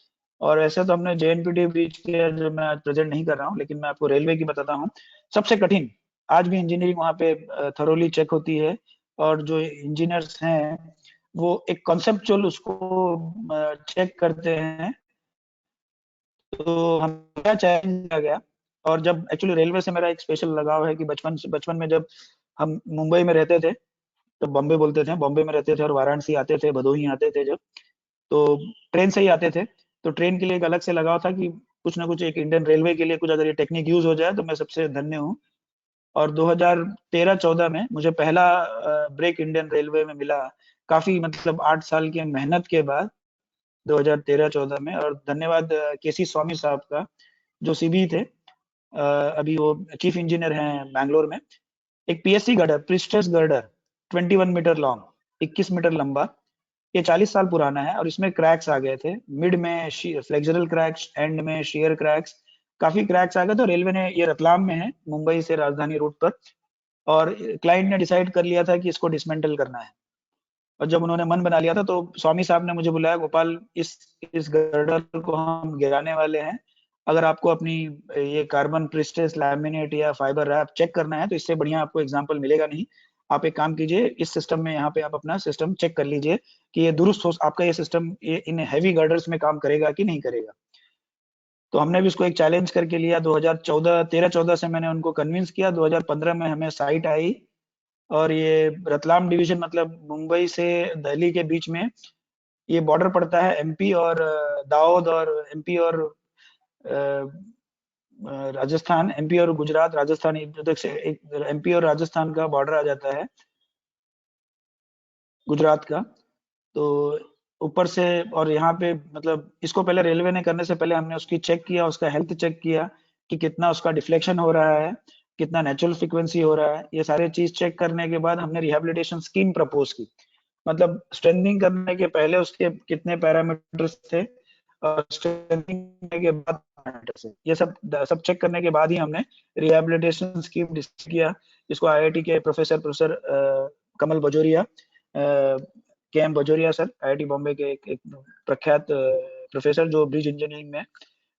और ऐसे तो हमने जेएनपीटी ब्रिज किया जो मैं आज प्रेजेंट नहीं कर रहा हूँ, लेकिन मैं आपको रेलवे की बताता हूँ। सबसे कठिन, आज भी इंजीनियरिंग वहाँ पे थरोली चेक होती है और जो इंजीनियर्स हैं वो एक कॉन्सेप्चुअल उसको चेक करते हैं। तो हमें क्या चैलेंज आ गया। और जब एक्चुअली रेलवे से मेरा एक स्पेशल लगाव है कि बचपन में जब हम मुंबई में रहते थे, तो बॉम्बे बोलते थे, बॉम्बे में रहते थे और वाराणसी आते थे, भदोही आते थे जब, तो ट्रेन से ही आते थे। तो ट्रेन के लिए एक अलग से लगाव था कि कुछ ना कुछ एक इंडियन रेलवे के लिए कुछ अगर ये टेक्निक यूज हो जाए तो मैं सबसे धन्य हूँ। और 2013-14 में मुझे पहला ब्रेक इंडियन रेलवे में मिला, काफी मतलब 8 साल की मेहनत के बाद 2013-14 में। और धन्यवाद केसी स्वामी साहब का, जो सीबी थे, अभी वो चीफ इंजीनियर हैं बैंगलोर में। एक PSC girder, prestress girder, 21 metre long, 21 metre लंबा, ये 40 साल पुराना है और इसमें क्रैक्स आ गए थे, मिड में फ्लेक्सुरल क्रैक्स, एंड में शेयर क्रैक्स, काफी क्रैक्स आ गए। तो रेलवे ने, ये रतलाम में है मुंबई से राजधानी रूट पर, और क्लाइंट ने डिसाइड कर लिया था कि इसको डिसमेंटल करना है। और जब उन्होंने मन बना लिया था तो स्वामी साहब ने मुझे बुलाया, गोपाल इस गर्डर को हम गिराने वाले हैं, अगर आपको अपनी ये कार्बन प्रिस्टेस लैमिनेट या फाइबर रैप चेक करना है तो इससे बढ़िया आपको एग्जांपल मिलेगा नहीं। आप एक काम कीजिए, इस सिस्टम में यहाँ पे आप अपना सिस्टम चेक कर लीजिए कि ये दुरुस्त हो, आपका ये सिस्टम ये इन हैवी गर्डर्स में काम करेगा कि नहीं करेगा। तो हमने भी उसको एक चैलेंज करके लिया। 2013-14 से मैंने उनको कन्विंस किया। 2015 में हमें साइट आई और ये रतलाम डिवीजन मतलब मुंबई से दिल्ली के बीच में ये बॉर्डर पड़ता है, एमपी और दाऊद, और एमपी और राजस्थान, एमपी और गुजरात, राजस्थान, एक एमपी और राजस्थान का बॉर्डर आ जाता है, गुजरात का। तो ऊपर से, और यहाँ पे मतलब इसको पहले रेलवे ने करने से पहले हमने उसकी चेक किया, उसका हेल्थ चेक किया कि कितना उसका डिफ्लेक्शन हो रहा है, कितना नेचुरल फ्रीक्वेंसी हो रहा है। ये सारे चीज चेक करने के बाद हमने रिहेबिलिटेशन स्कीम प्रपोज की, मतलब स्ट्रेंथनिंग करने के पहले उसके कितने पैरामीटर्स थे और स्ट्रेंथनिंग करने के बाद पैरामीटर्स थे, ये सब सब चेक करने के बाद ही हमने रिहेबिलिटेशन स्कीम डिसाइड किया, जिसको आईआईटी के professor Kamal Bajoria, K M Bajoria sir, IIT Bombay के एक प्रख्यात प्रोफेसर जो ब्रिज इंजीनियरिंग में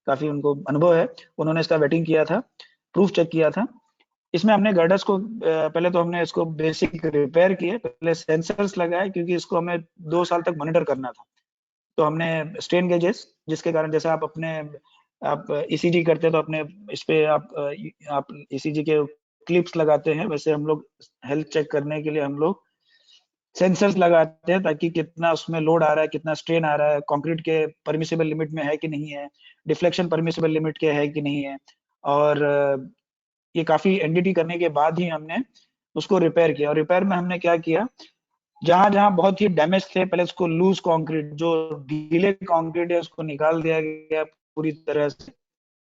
काफी उनको अनुभव है, उन्होंने इसका वेटिंग किया था, प्रूफ चेक किया था। इसमें हमने गर्डर्स को पहले तो हमने इसको बेसिक रिपेयर किए, पहले सेंसर्स लगाए क्योंकि इसको हमें 2 साल तक मॉनिटर करना था। तो हमने स्ट्रेन गेजेस, जिसके कारण जैसे आप ईसीजी करते हैं तो अपने इस पे आप ईसीजी के क्लिप्स लगाते हैं, वैसे हम लोग हेल्थ चेक करने के लिए हम लोग सेंसर्स लगाते हैं ताकि कितना उसमें लोड आ रहा है, कितना स्ट्रेन आ रहा है, कंक्रीट के परमिसिबल लिमिट में है कि नहीं है, डिफ्लेक्शन परमिसिबल लिमिट के है कि नहीं है। और ये काफी एनडीटी करने के बाद ही हमने उसको रिपेयर किया। और रिपेयर में हमने क्या किया, जहां जहां बहुत ही डैमेज थे पहले उसको लूज कंक्रीट, जो गीले कंक्रीट है उसको निकाल दिया गया पूरी तरह से।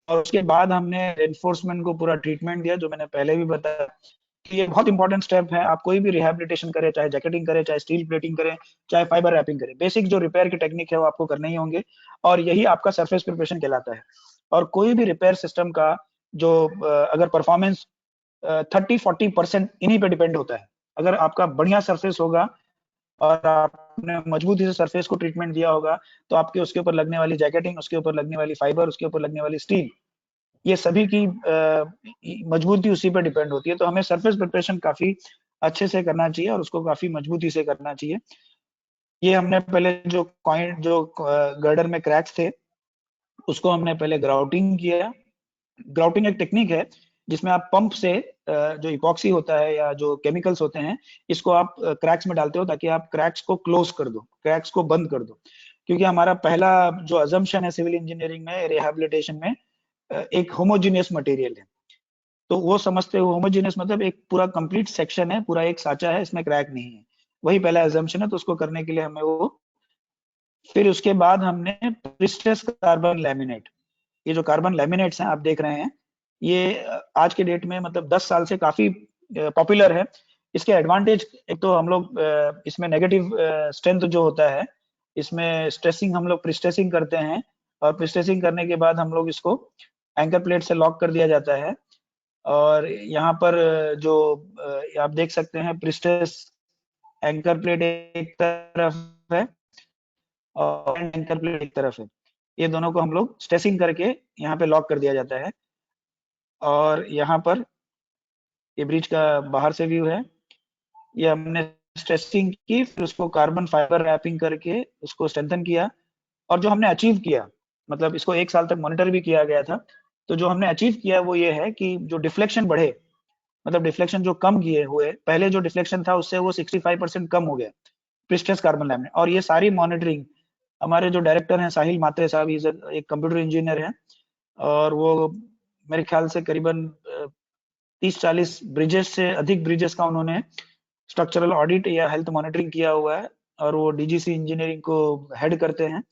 और उसके बाद हमने एनफोर्समेंट को पूरा ट्रीटमेंट दिया, जो मैंने पहले भी बताया कि ये बहुत इंपॉर्टेंट स्टेप है। आप कोई भी रिहैबिलिटेशन करें, चाहे जैकेटिंग करें, चाहे स्टील प्लेटिंग करें, चाहे फाइबर रैपिंग करें, बेसिक जो रिपेयर की टेक्निक है वो आपको करने ही होंगे, और यही आपका सरफेस प्रिपरेशन कहलाता है। और कोई भी रिपेयर सिस्टम का जो अगर परफॉर्मेंस 30-40% इन्हीं पे डिपेंड होता है। अगर आपका बढ़िया सरफेस होगा और आपने मजबूती से सरफेस को ट्रीटमेंट दिया होगा, तो आपके उसके ऊपर लगने वाली जैकेटिंग, उसके ऊपर लगने वाली फाइबर, उसके ऊपर लगने वाली स्टील, ये सभी की मजबूती उसी पर डिपेंड होती है। तो हमें सरफेस प्रिपरेशन काफी अच्छे से करना चाहिए और उसको काफी मजबूती से करना चाहिए। ये हमने पहले जो गर्डर में क्रैक्स थे उसको हमने पहले ग्राउटिंग किया। ग्राउटिंग एक टेक्निक है जिसमें आप पंप से जो इपॉक्सी होता है या जो केमिकल्स होते हैं, इसको आप क्रैक्स में डालते हो ताकि आप क्रैक्स को क्लोज कर दो, क्रैक्स को बंद कर दो। क्योंकि हमारा पहला जो अजम्पशन है सिविल इंजीनियरिंग में, रिहैबिलिटेशन में, एक होमोजीनियस मटेरियल है। तो वो समझते हो होमोजीनियस मतलब एक पूरा कंप्लीट सेक्शन है, पूरा एक साचा है, इसमें क्रैक नहीं है। वही पहला अजम्पशन है। तो उसको करने के लिए हमें वो, फिर उसके बाद हमने प्रिस्टस कार्बन लैमिनेट, ये जो कार्बन लैमिनेट्स हैं आप देख रहे हैं, ये आज के डेट में मतलब 10 साल से काफी पॉपुलर है। इसके एडवांटेज, एक तो हम लोग इसमें नेगेटिव स्ट्रेंथ जो होता है, इसमें स्ट्रेसिंग हम लोग प्रिस्ट्रेसिंग करते हैं, और प्रिस्ट्रेसिंग करने के बाद हम लोग इसको एंकर प्लेट से लॉक कर दिया जाता है। और यहाँ पर जो आप देख सकते हैं, प्रिस्ट्रेस एंकर प्लेट एक तरफ है और एंकर प्लेट एक तरफ है, ये दोनों को हम लोग स्ट्रेसिंग करके यहाँ पे लॉक कर दिया जाता है। और यहाँ पर ये ब्रिज का बाहर से व्यू है। ये हमने स्ट्रेसिंग की, फिर उसको कार्बन फाइबर रैपिंग करके उसको स्ट्रेंथन किया। और जो हमने अचीव किया, मतलब इसको 1 साल तक मॉनिटर भी किया गया था, तो जो हमने अचीव किया वो ये है कि जो डिफ्लेक्शन बढ़े, मतलब डिफ्लेक्शन जो कम किए हुए, पहले जो डिफ्लेक्शन था उससे वो 65% कम हो गया प्रिस्टस कार्बन लैमिनेट। और ये सारी मॉनिटरिंग हमारे जो डायरेक्टर हैं साहिल मात्रे साहब, एक कंप्यूटर इंजीनियर है, और वो मेरे ख्याल से करीबन 30-40 ब्रिजेस से अधिक ब्रिजेस का उन्होंने स्ट्रक्चरल ऑडिट या हेल्थ मॉनिटरिंग किया हुआ है। और वो डीजीसी इंजीनियरिंग को हेड करते हैं,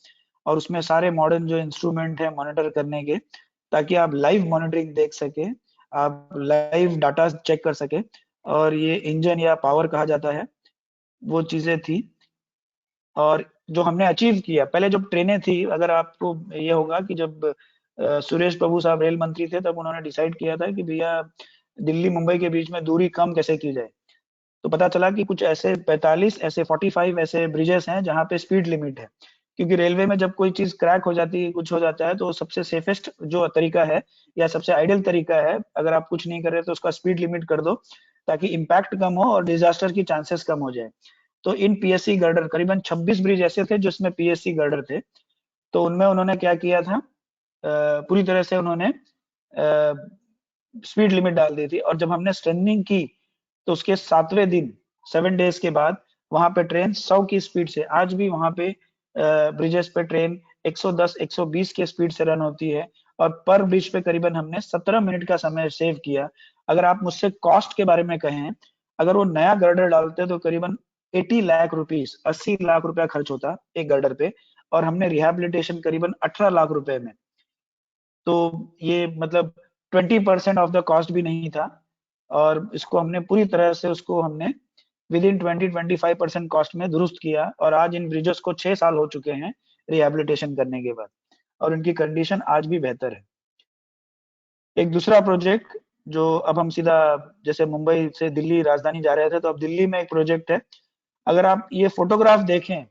और उसमें सारे मॉडर्न जो इंस्ट्रूमेंट है मॉनिटर करने के, ताकि आप लाइव मॉनिटरिंग देख सके, आप लाइव डाटा चेक कर सके। और ये इंजन या पावर कहा जाता है, वो चीजें थी। और जो हमने अचीव किया, पहले जब ट्रेनें थी, अगर आपको ये होगा कि जब सुरेश प्रभु साहब रेल मंत्री थे, तब उन्होंने डिसाइड किया था कि भैया दिल्ली मुंबई के बीच में दूरी कम कैसे की जाए। तो पता चला कि कुछ ऐसे 45 ऐसे 45 ऐसे ब्रिजेस हैं जहाँ पे स्पीड लिमिट है। क्योंकि रेलवे में जब कोई चीज क्रैक हो जाती है, कुछ हो जाता है, तो सबसे सेफेस्ट जो तरीका है या सबसे आइडियल तरीका है, अगर आप कुछ नहीं कर रहे तो उसका स्पीड लिमिट कर दो, ताकि इम्पैक्ट कम हो और डिजास्टर की चांसेस कम हो जाए। तो इन पीएससी गर्डर करीबन 26 ब्रिज ऐसे थे जिसमें पीएससी गर्डर थे। तो उनमें उन्होंने क्या किया था, पूरी तरह से उन्होंने स्पीड लिमिट डाल दी थी। और जब हमने स्ट्रेंथनिंग की, तो उसके 7वें दिन, 7 डेज के बाद, वहां पे ट्रेन 100 की स्पीड से, आज भी वहां पे ब्रिजेस पे ट्रेन 110-120 के स्पीड से रन होती है। और पर ब्रिज पे करीबन हमने 17 मिनट का समय सेव किया। अगर आप मुझसे कॉस्ट के बारे में कहें, अगर वो नया गर्डर डालते तो करीबन 80 लाख रुपीस, 80 लाख रुपया खर्च होता एक गर्डर पे, और हमने रिहैबिलिटेशन करीबन 18 लाख रुपए में। तो ये मतलब 20% ऑफ द कॉस्ट भी नहीं था। और इसको हमने पूरी तरह से, उसको हमने विद इन 20-25% कॉस्ट में दुरुस्त किया। और आज इन ब्रिजेस को 6 साल हो चुके हैं रिहैबिलिटेशन करने के बाद, और इनकी कंडीशन आज भी बेहतर है। एक दूसरा प्रोजेक्ट, जो अब हम सीधा, जैसे मुंबई से दिल्ली राजधानी जा रहे थे, तो अब दिल्ली में एक प्रोजेक्ट है। अगर आप ये फोटोग्राफ देखें,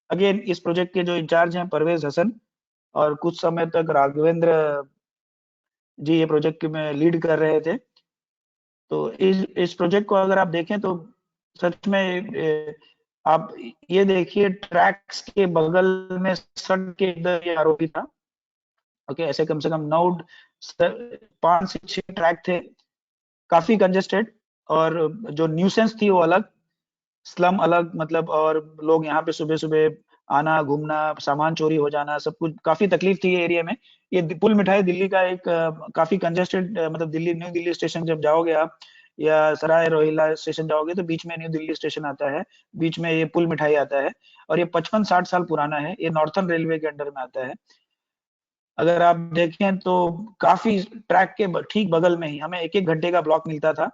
अगेन इस प्रोजेक्ट के जो इंचार्ज हैं परवेज हसन, और कुछ समय तक राघवेंद्र जी ये प्रोजेक्ट में लीड कर रहे थे। तो इस प्रोजेक्ट को अगर आप देखें तो सच में आप ये देखिए, ट्रैक्स के बगल में सड़क के इधर ये आरोपी था। ओके, ऐसे कम से कम 5 से 6 ट्रैक थे, काफी कंजेस्टेड, और जो न्यूसेंस थी वो अलग, स्लम अलग, मतलब, और लोग यहाँ पे सुबह सुबह आना घूमना, सामान चोरी हो जाना, सब कुछ काफी तकलीफ थी ये एरिया में। ये पुल मिठाई दिल्ली का एक काफी कंजेस्टेड, मतलब दिल्ली, न्यू दिल्ली स्टेशन जब जाओगे आप, या सराय रोहिल्ला स्टेशन जाओगे, तो बीच में न्यू दिल्ली स्टेशन आता है, बीच में ये पुल मिठाई आता है, और ये 55-60 साल पुराना है। ये नॉर्थन रेलवे के अंडर में आता है। अगर आप देखें तो काफी ट्रैक के ठीक बगल में ही हमें एक एक घंटे का ब्लॉक मिलता था,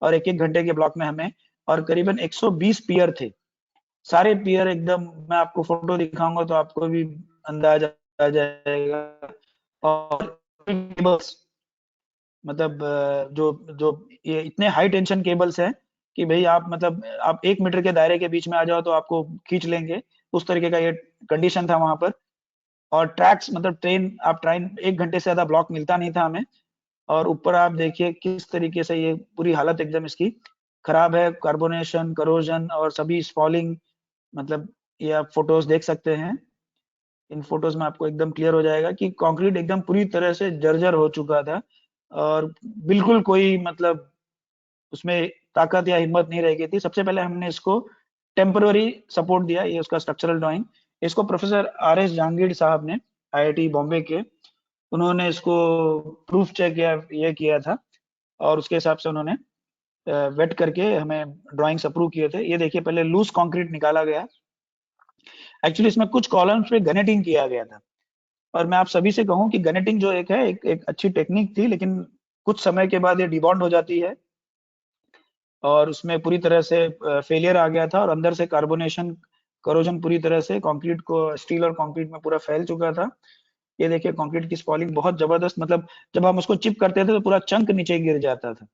और एक एक घंटे के ब्लॉक में हमें, और करीबन 120 पियर थे, सारे पियर एकदम, मैं आपको फोटो दिखाऊंगा तो आपको भी अंदाजा आ जाएगा। और केबल्स, मतलब जो जो ये इतने हाई टेंशन केबल्स हैं कि भाई आप, मतलब आप 1 मीटर के दायरे के बीच में आ जाओ तो आपको खींच लेंगे, उस तरीके का ये कंडीशन था वहां पर। और ट्रैक्स, मतलब ट्रेन 1 घंटे से ज्यादा ब्लॉक मिलता नहीं था हमें। और ऊपर आप देखिए किस तरीके से ये पूरी हालत एकदम इसकी खराब है, कार्बोनेशन, करोजन और सभी स्पॉलिंग, मतलब ये आप फोटोज देख सकते हैं। इन फोटोज में आपको एकदम क्लियर हो जाएगा कि कंक्रीट एकदम पूरी तरह से जर्जर हो चुका था, और बिल्कुल कोई, मतलब उसमें ताकत या हिम्मत नहीं रह गई थी। सबसे पहले हमने इसको टेम्पररी सपोर्ट दिया, ये उसका स्ट्रक्चरल ड्राइंग। इसको प्रोफेसर R.S. जहांगीर साहब ने, IIT बॉम्बे के, उन्होंने इसको प्रूफ चेक या ये किया था, और उसके हिसाब से उन्होंने वेट करके हमें ड्राइंग्स अप्रूव किए थे। ये देखिए, पहले लूज कंक्रीट निकाला गया, एक्चुअली इसमें कुछ कॉलम्स पे गनेटिंग किया गया था। और मैं आप सभी से कहूं कि गनेटिंग जो एक है, एक अच्छी टेक्निक थी, लेकिन कुछ समय के बाद ये डिबॉन्ड हो जाती है, और उसमें पूरी तरह से फेलियर आ गया था, और अंदर से कार्बोनेशन, करोजन पूरी तरह से कंक्रीट को, स्टील और कंक्रीट में पूरा फैल चुका था। ये देखिए कंक्रीट की स्पॉलिंग बहुत जबरदस्त, मतलब जब हम उसको चिप करते थे तो पूरा चंक नीचे गिर जाता था।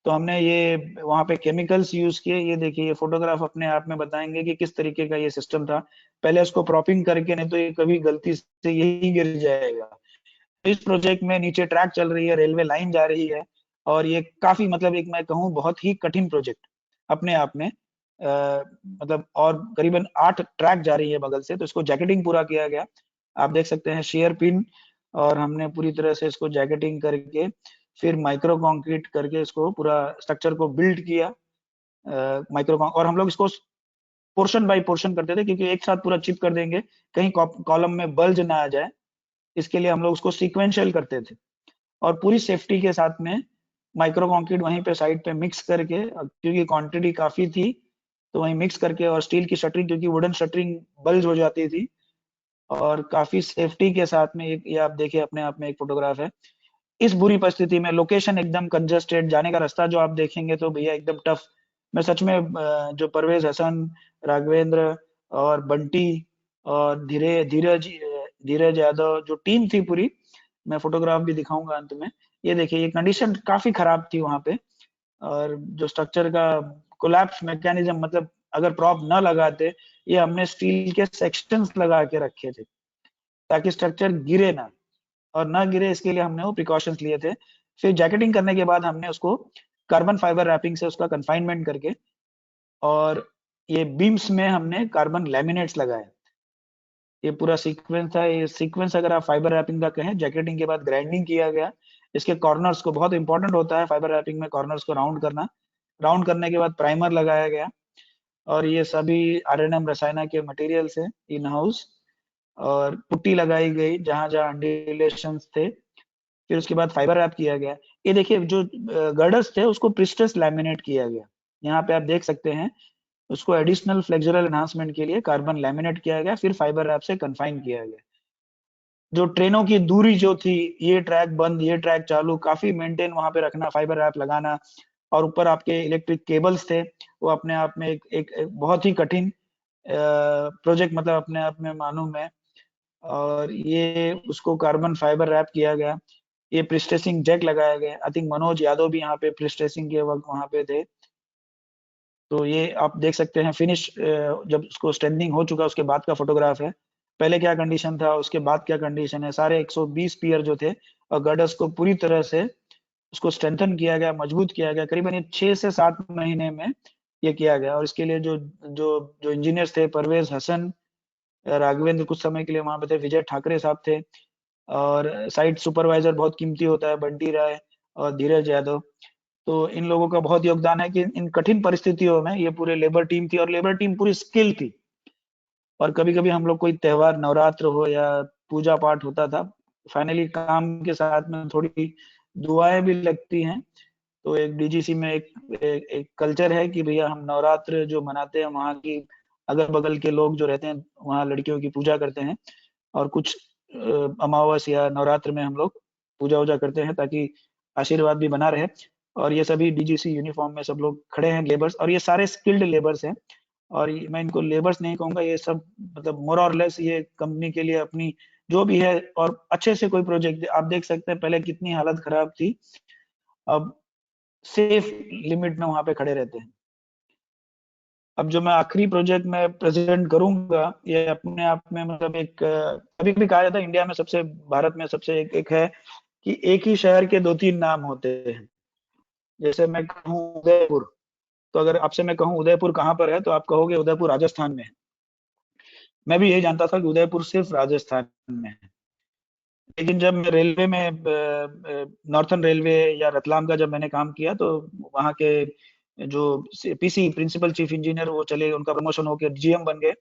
तो हमने ये वहां पे केमिकल्स यूज किए। ये देखिए, ये फोटोग्राफ अपने आप में बताएंगे कि किस तरीके का ये सिस्टम था। पहले इसको प्रॉपिंग करके, नहीं तो ये कभी गलती से यही गिर जाएगा। इस प्रोजेक्ट में नीचे ट्रैक चल रही है, रेलवे लाइन जा रही है, और ये काफी, मतलब एक मैं कहूँ बहुत ही कठिन प्रोजेक्ट अपने आप में, मतलब, और करीबन 8 ट्रैक जा रही है बगल से, तो इसको जैकेटिंग पूरा किया गया। आप देख सकते हैं शेयर पिन, और हमने पूरी तरह से इसको जैकेटिंग करके, फिर माइक्रो कंक्रीट करके इसको पूरा स्ट्रक्चर को बिल्ड किया। माइक्रो, और हम लोग इसको पोर्शन बाय पोर्शन करते थे, क्योंकि एक साथ पूरा चिप कर देंगे, कहीं कॉलम में बल्ज ना आ जाए, इसके लिए हम लोग उसको सीक्वेंशियल करते थे। और पूरी सेफ्टी के साथ में माइक्रो कंक्रीट वहीं पे साइड पे मिक्स करके, क्योंकि क्वांटिटी काफी थी, तो वहीं मिक्स करके, और स्टील की शटरिंग, क्योंकि वुडन शटरिंग बल्ज हो जाती थी, और काफी सेफ्टी के साथ में, ये आप देखिए अपने आप में एक फोटोग्राफ है। इस बुरी परिस्थिति में लोकेशन एकदम कंजेस्टेड, जाने का रास्ता जो आप देखेंगे तो भैया एकदम टफ। मैं सच में जो परवेज हसन, राघवेंद्र और बंटी और धीरज यादव, जो टीम थी पूरी, मैं फोटोग्राफ भी दिखाऊंगा अंत में। ये देखिए, ये कंडीशन काफी खराब थी वहां पे, और जो स्ट्रक्चर का कोलैप्स मैकेनिज्म, मतलब अगर प्रॉप न लगाते, ये हमने स्टील के सेक्शंस लगा के रखे थे ताकि स्ट्रक्चर गिरे ना, और ना गिरे इसके लिए हमने वो प्रिकॉशंस लिए थे। फिर जैकेटिंग करने के बाद हमने उसको कार्बन फाइबर रैपिंग से उसका कन्फाइनमेंट करके, और ये बीम्स में हमने कार्बन लैमिनेट्स लगाए। ये पूरा सीक्वेंस था। ये सीक्वेंस अगर आप फाइबर रैपिंग का कहें, जैकेटिंग के बाद ग्राइंडिंग किया गया। इसके कॉर्नर्स को, बहुत इंपॉर्टेंट होता है फाइबर रैपिंग में कॉर्नर्स को राउंड करना, राउंड करने के बाद प्राइमर लगाया गया, और ये सभी RNM रसायना के मटेरियल्स है इन हाउस, और पुट्टी लगाई गई जहां जहां अंडुलेशंस थे। फिर उसके बाद फाइबर रैप किया गया। ये देखिए, जो गर्डर्स थे उसको प्रिस्टस लैमिनेट किया गया, यहाँ पे आप देख सकते हैं। उसको एडिशनल फ्लेक्सुरल एनहांसमेंट के लिए कार्बन लैमिनेट किया गया, फिर फाइबर रैप से कन्फाइन किया गया। जो ट्रेनों की दूरी जो थी, ये ट्रैक बंद, ये ट्रैक चालू, काफी मेंटेन वहां पे रखना, फाइबर रैप लगाना, और ऊपर आपके इलेक्ट्रिक केबल्स थे, वो अपने आप में एक बहुत ही कठिन प्रोजेक्ट, मतलब अपने आप में मालूम है। और ये उसको कार्बन फाइबर रैप किया गया। ये प्रिस्टेसिंग जैक लगाया गया। आई थिंक मनोज यादव भी यहाँ पे प्रिस्टेसिंग के वक्त वहां पे थे। तो ये आप देख सकते हैं फिनिश, जब उसको स्ट्रेंथनिंग हो चुका उसके बाद का फोटोग्राफ है। पहले क्या कंडीशन था, उसके बाद क्या कंडीशन है। सारे 120 पियर जो थे और गर्डर्स को पूरी तरह से उसको स्ट्रेंथन किया गया, मजबूत किया गया। करीबन ये 6 से 7 महीने में ये किया गया। और इसके लिए जो जो जो इंजीनियर्स थे, परवेज हसन, राघवेंद्र कुछ समय के लिए वहां पे थे, विजय ठाकरे साहब थे, और साइट सुपरवाइजर बहुत कीमती होता है, बंटी राय और धीरज यादव। तो इन लोगों का बहुत योगदान है कि इन कठिन परिस्थितियों में ये पूरे लेबर टीम थी, और लेबर टीम पूरी स्किल थी। और कभी कभी हम लोग कोई त्योहार, नवरात्र हो या पूजा पाठ होता था, फाइनली काम के साथ में थोड़ी दुआएं भी लगती हैं। तो एक डीजीसी में एक कल्चर है कि भैया हम नवरात्र जो मनाते हैं, वहाँ की अगल बगल के लोग जो रहते हैं वहाँ लड़कियों की पूजा करते हैं, और कुछ अमावस या नवरात्र में हम लोग पूजा वूजा करते हैं ताकि आशीर्वाद भी बना रहे। और ये सभी डीजीसी यूनिफॉर्म में सब लोग खड़े हैं, लेबर्स, और ये सारे स्किल्ड लेबर्स हैं। और मैं इनको लेबर्स नहीं कहूंगा, ये सब मतलब मोर और लेस ये कंपनी के लिए अपनी जो भी है, और अच्छे से कोई प्रोजेक्ट आप देख सकते हैं, पहले कितनी हालत खराब थी, अब सेफ लिमिट में वहां पे खड़े रहते हैं। अब जो मैं आखिरी प्रोजेक्ट में प्रेजेंट करूंगा, ये अपने आप में मतलब एक, कभी कभी कहा जाता है इंडिया में सबसे, भारत में सबसे एक है कि एक ही शहर के दो तीन नाम होते हैं। जैसे मैं कहूँ उदयपुर, तो अगर आपसे मैं कहूँ उदयपुर कहाँ पर है, तो आप कहोगे उदयपुर राजस्थान में है। मैं भी यही जानता था कि उदयपुर सिर्फ राजस्थान में है। लेकिन जब मैं रेलवे में, नॉर्थन रेलवे या रतलाम का जब मैंने काम किया, तो वहाँ के जो पीसी, प्रिंसिपल चीफ इंजीनियर, वो चले, उनका प्रमोशन होकर जीएम बन गए।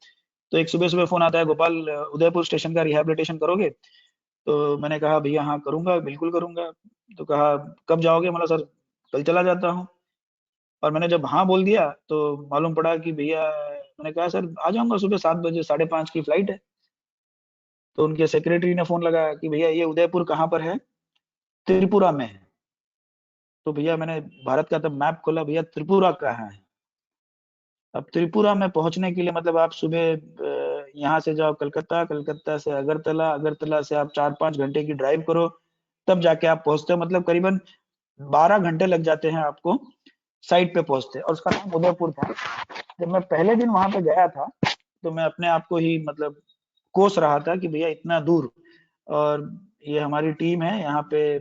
तो एक सुबह सुबह फोन आता है, गोपाल उदयपुर स्टेशन का रिहैबिलिटेशन करोगे? तो मैंने कहा भैया हाँ करूंगा, बिल्कुल करूंगा। तो कहा कब जाओगे? मतलब सर कल चला जाता हूँ। और मैंने जब हाँ बोल दिया तो मालूम पड़ा कि भैया, मैंने कहा सर आ जाऊंगा सुबह 7 बजे, 5:30 की फ्लाइट है। तो उनके सेक्रेटरी ने फोन लगाया कि भैया ये उदयपुर कहाँ पर है? त्रिपुरा में है। तो भैया मैंने भारत का तब मैप खोला, भैया त्रिपुरा कहाँ है? अब त्रिपुरा में पहुंचने के लिए मतलब आप सुबह यहाँ से जाओ कलकत्ता, कलकत्ता से अगरतला, अगरतला से आप 4-5 घंटे की ड्राइव करो, तब जाके आप पहुंचते हो। मतलब करीबन 12 घंटे लग जाते हैं आपको साइट पे पहुंचते। और उसका नाम उदयपुर था। जब मैं पहले दिन वहां पे गया था, तो मैं अपने आप को ही मतलब कोस रहा था कि भैया इतना दूर, और ये हमारी टीम है यहाँ पे,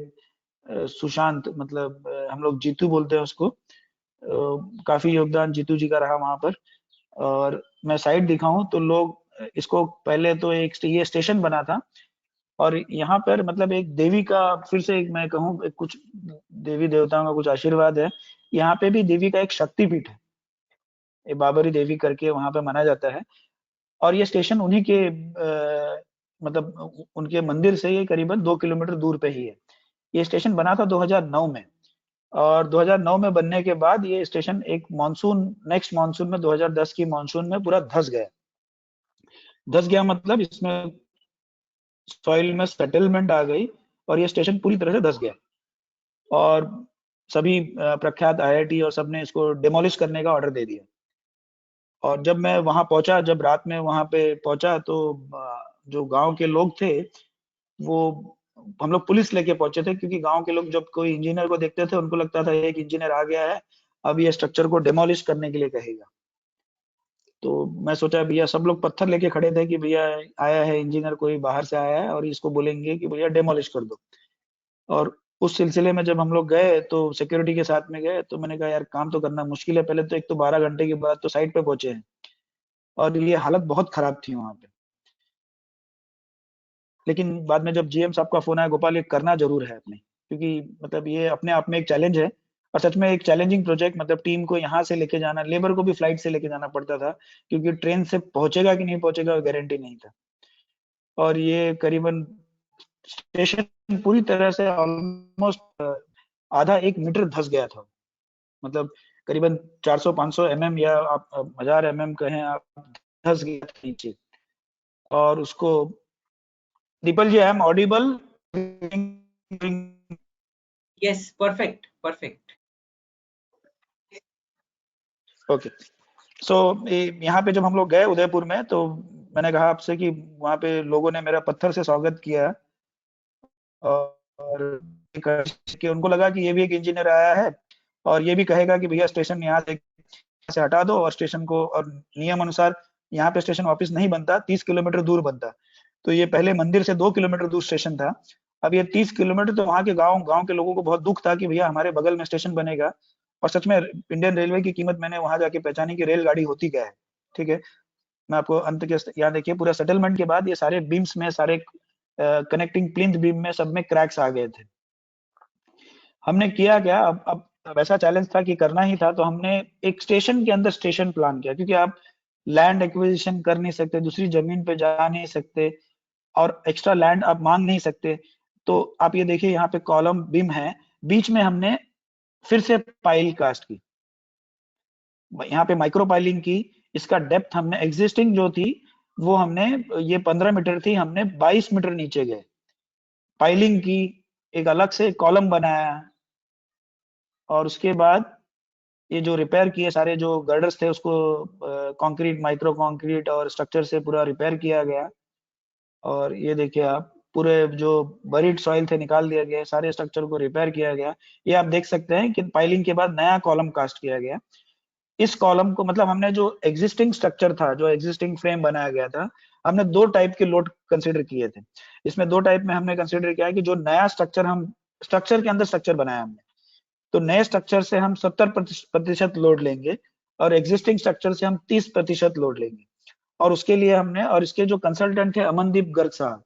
सुशांत, मतलब हम लोग जीतू बोलते हैं उसको, काफी योगदान जीतू जी का रहा वहां पर। और मैं साइट दिखाऊं तो लोग इसको, पहले तो एक ये स्टेशन बना था, और यहाँ पर मतलब एक देवी का, फिर से एक मैं कहूँ, एक कुछ देवी देवताओं का कुछ आशीर्वाद है। यहाँ पे भी देवी का एक शक्तिपीठ है, ये बाबरी देवी करके वहां पे माना जाता है। और ये स्टेशन उन्हीं के मतलब उनके मंदिर से ये करीबन 2 किलोमीटर दूर पे ही है। ये स्टेशन बना था 2009 में, और 2009 में बनने के बाद ये स्टेशन एक मानसून, नेक्स्ट मानसून में 2010 की मानसून में पूरा धंस गया। धंस गया मतलब इसमें सॉइल में सेटलमेंट आ गई, और ये स्टेशन पूरी तरह से धंस गया। और सभी प्रख्यात आईआईटी और सबने इसको डिमोलिश करने का ऑर्डर दे दिया। और जब मैं वहां पहुंचा, जब रात में वहां पे पहुंचा, तो जो गांव के लोग थे, वो, हम लोग पुलिस लेके पहुंचे थे, क्योंकि गांव के लोग जब कोई इंजीनियर को देखते थे उनको लगता था एक इंजीनियर आ गया है, अब ये स्ट्रक्चर को डिमोलिश करने के लिए कहेगा। तो मैं सोचा भैया, सब लोग पत्थर लेके खड़े थे कि भैया आया है इंजीनियर, कोई बाहर से आया है और इसको बोलेंगे कि भैया डिमोलिश कर दो। और उस सिलसिले में जब हम लोग गए तो सिक्योरिटी के साथ में गए, तो मैंने कहा यार काम तो करना मुश्किल है, पहले तो एक तो 12 घंटे के बाद तो साइट पे पहुंचे हैं, और ये हालत बहुत खराब थी वहां पे। लेकिन बाद में जब जीएम साहब का फोन आया, गोपाल ये करना जरूर है अपने, क्योंकि मतलब ये अपने आप में एक चैलेंज है, और सच में एक चैलेंजिंग प्रोजेक्ट। मतलब टीम को यहाँ से लेके जाना, लेबर को भी फ्लाइट से लेके जाना पड़ता था, क्योंकि ट्रेन से पहुंचेगा कि नहीं पहुंचेगा गारंटी नहीं था। और ये करीबन स्टेशन पूरी तरह से ऑलमोस्ट आधा 1 मीटर धंस गया था। मतलब करीबन 400-500 mm, या आप 1000 mm कहें आप, धंस गया था नीचे। और उसको, Deepal ji I am audible? Yes, perfect, perfect. Okay. So यहाँ पे जब हम लोग गए उदयपुर में, तो मैंने कहा आपसे कि वहाँ पे लोगों ने मेरा पत्थर से स्वागत किया, और कि उनको लगा कि ये भी एक इंजीनियर आया है, और ये भी कहेगा कि भैया स्टेशन यहाँ से हटा दो, और स्टेशन को, और नियम अनुसार यहाँ पे स्टेशन वापस नहीं बनता, 30 किलोमीटर दूर बनता। तो ये पहले मंदिर से 2 किलोमीटर दूर स्टेशन था, अब ये 30 किलोमीटर, तो वहाँ के गांव के लोगों को बहुत दुख था कि भैया हमारे बगल में स्टेशन बनेगा। और सच में इंडियन रेलवे की कीमत मैंने वहां जाके पहचानी कि रेलगाड़ी होती क्या है। ठीक है, मैं आपको अंत के यहाँ देखिए, पूरा सेटलमेंट के बाद ये सारे बीम्स में, सारे कनेक्टिंग प्लिंथ बीम में, सब में क्रैक्स आ गए थे। हमने किया क्या, अब ऐसा चैलेंज था कि करना ही था, तो हमने एक स्टेशन के अंदर स्टेशन प्लान किया, क्योंकि आप लैंड एक्विजिशन कर नहीं सकते, दूसरी जमीन पे जा नहीं सकते, और एक्स्ट्रा लैंड आप मांग नहीं सकते। तो आप ये देखिए, यहाँ पे कॉलम बीम है, बीच में हमने फिर से पाइल कास्ट की, यहाँ पे माइक्रो पाइलिंग की। इसका डेप्थ हमने एग्जिस्टिंग जो थी वो हमने, ये 15 मीटर थी, हमने 22 मीटर नीचे गए, पाइलिंग की, एक अलग से कॉलम बनाया। और उसके बाद ये जो रिपेयर किए, सारे जो गर्डर्स थे उसको कंक्रीट, माइक्रो कंक्रीट और स्ट्रक्चर से पूरा रिपेयर किया गया। और ये देखिए आप, पूरे जो बरीड सॉइल थे निकाल दिया गया, सारे स्ट्रक्चर को रिपेयर किया गया। ये आप देख सकते हैं कि पाइलिंग के बाद नया कॉलम कास्ट किया गया। इस कॉलम को, मतलब हमने जो एग्जिस्टिंग स्ट्रक्चर था, जो एग्जिस्टिंग फ्रेम बनाया गया था, हमने दो टाइप के लोड कंसीडर किए थे। इसमें दो टाइप में हमने कंसीडर किया कि जो नया स्ट्रक्चर, हम स्ट्रक्चर के अंदर स्ट्रक्चर बनाया हमने, तो नए स्ट्रक्चर से हम 70% लोड लेंगे, और एग्जिस्टिंग स्ट्रक्चर से हम 30% लोड लेंगे। और उसके लिए हमने, और इसके जो कंसल्टेंट थे अमनदीप गर्ग साहब,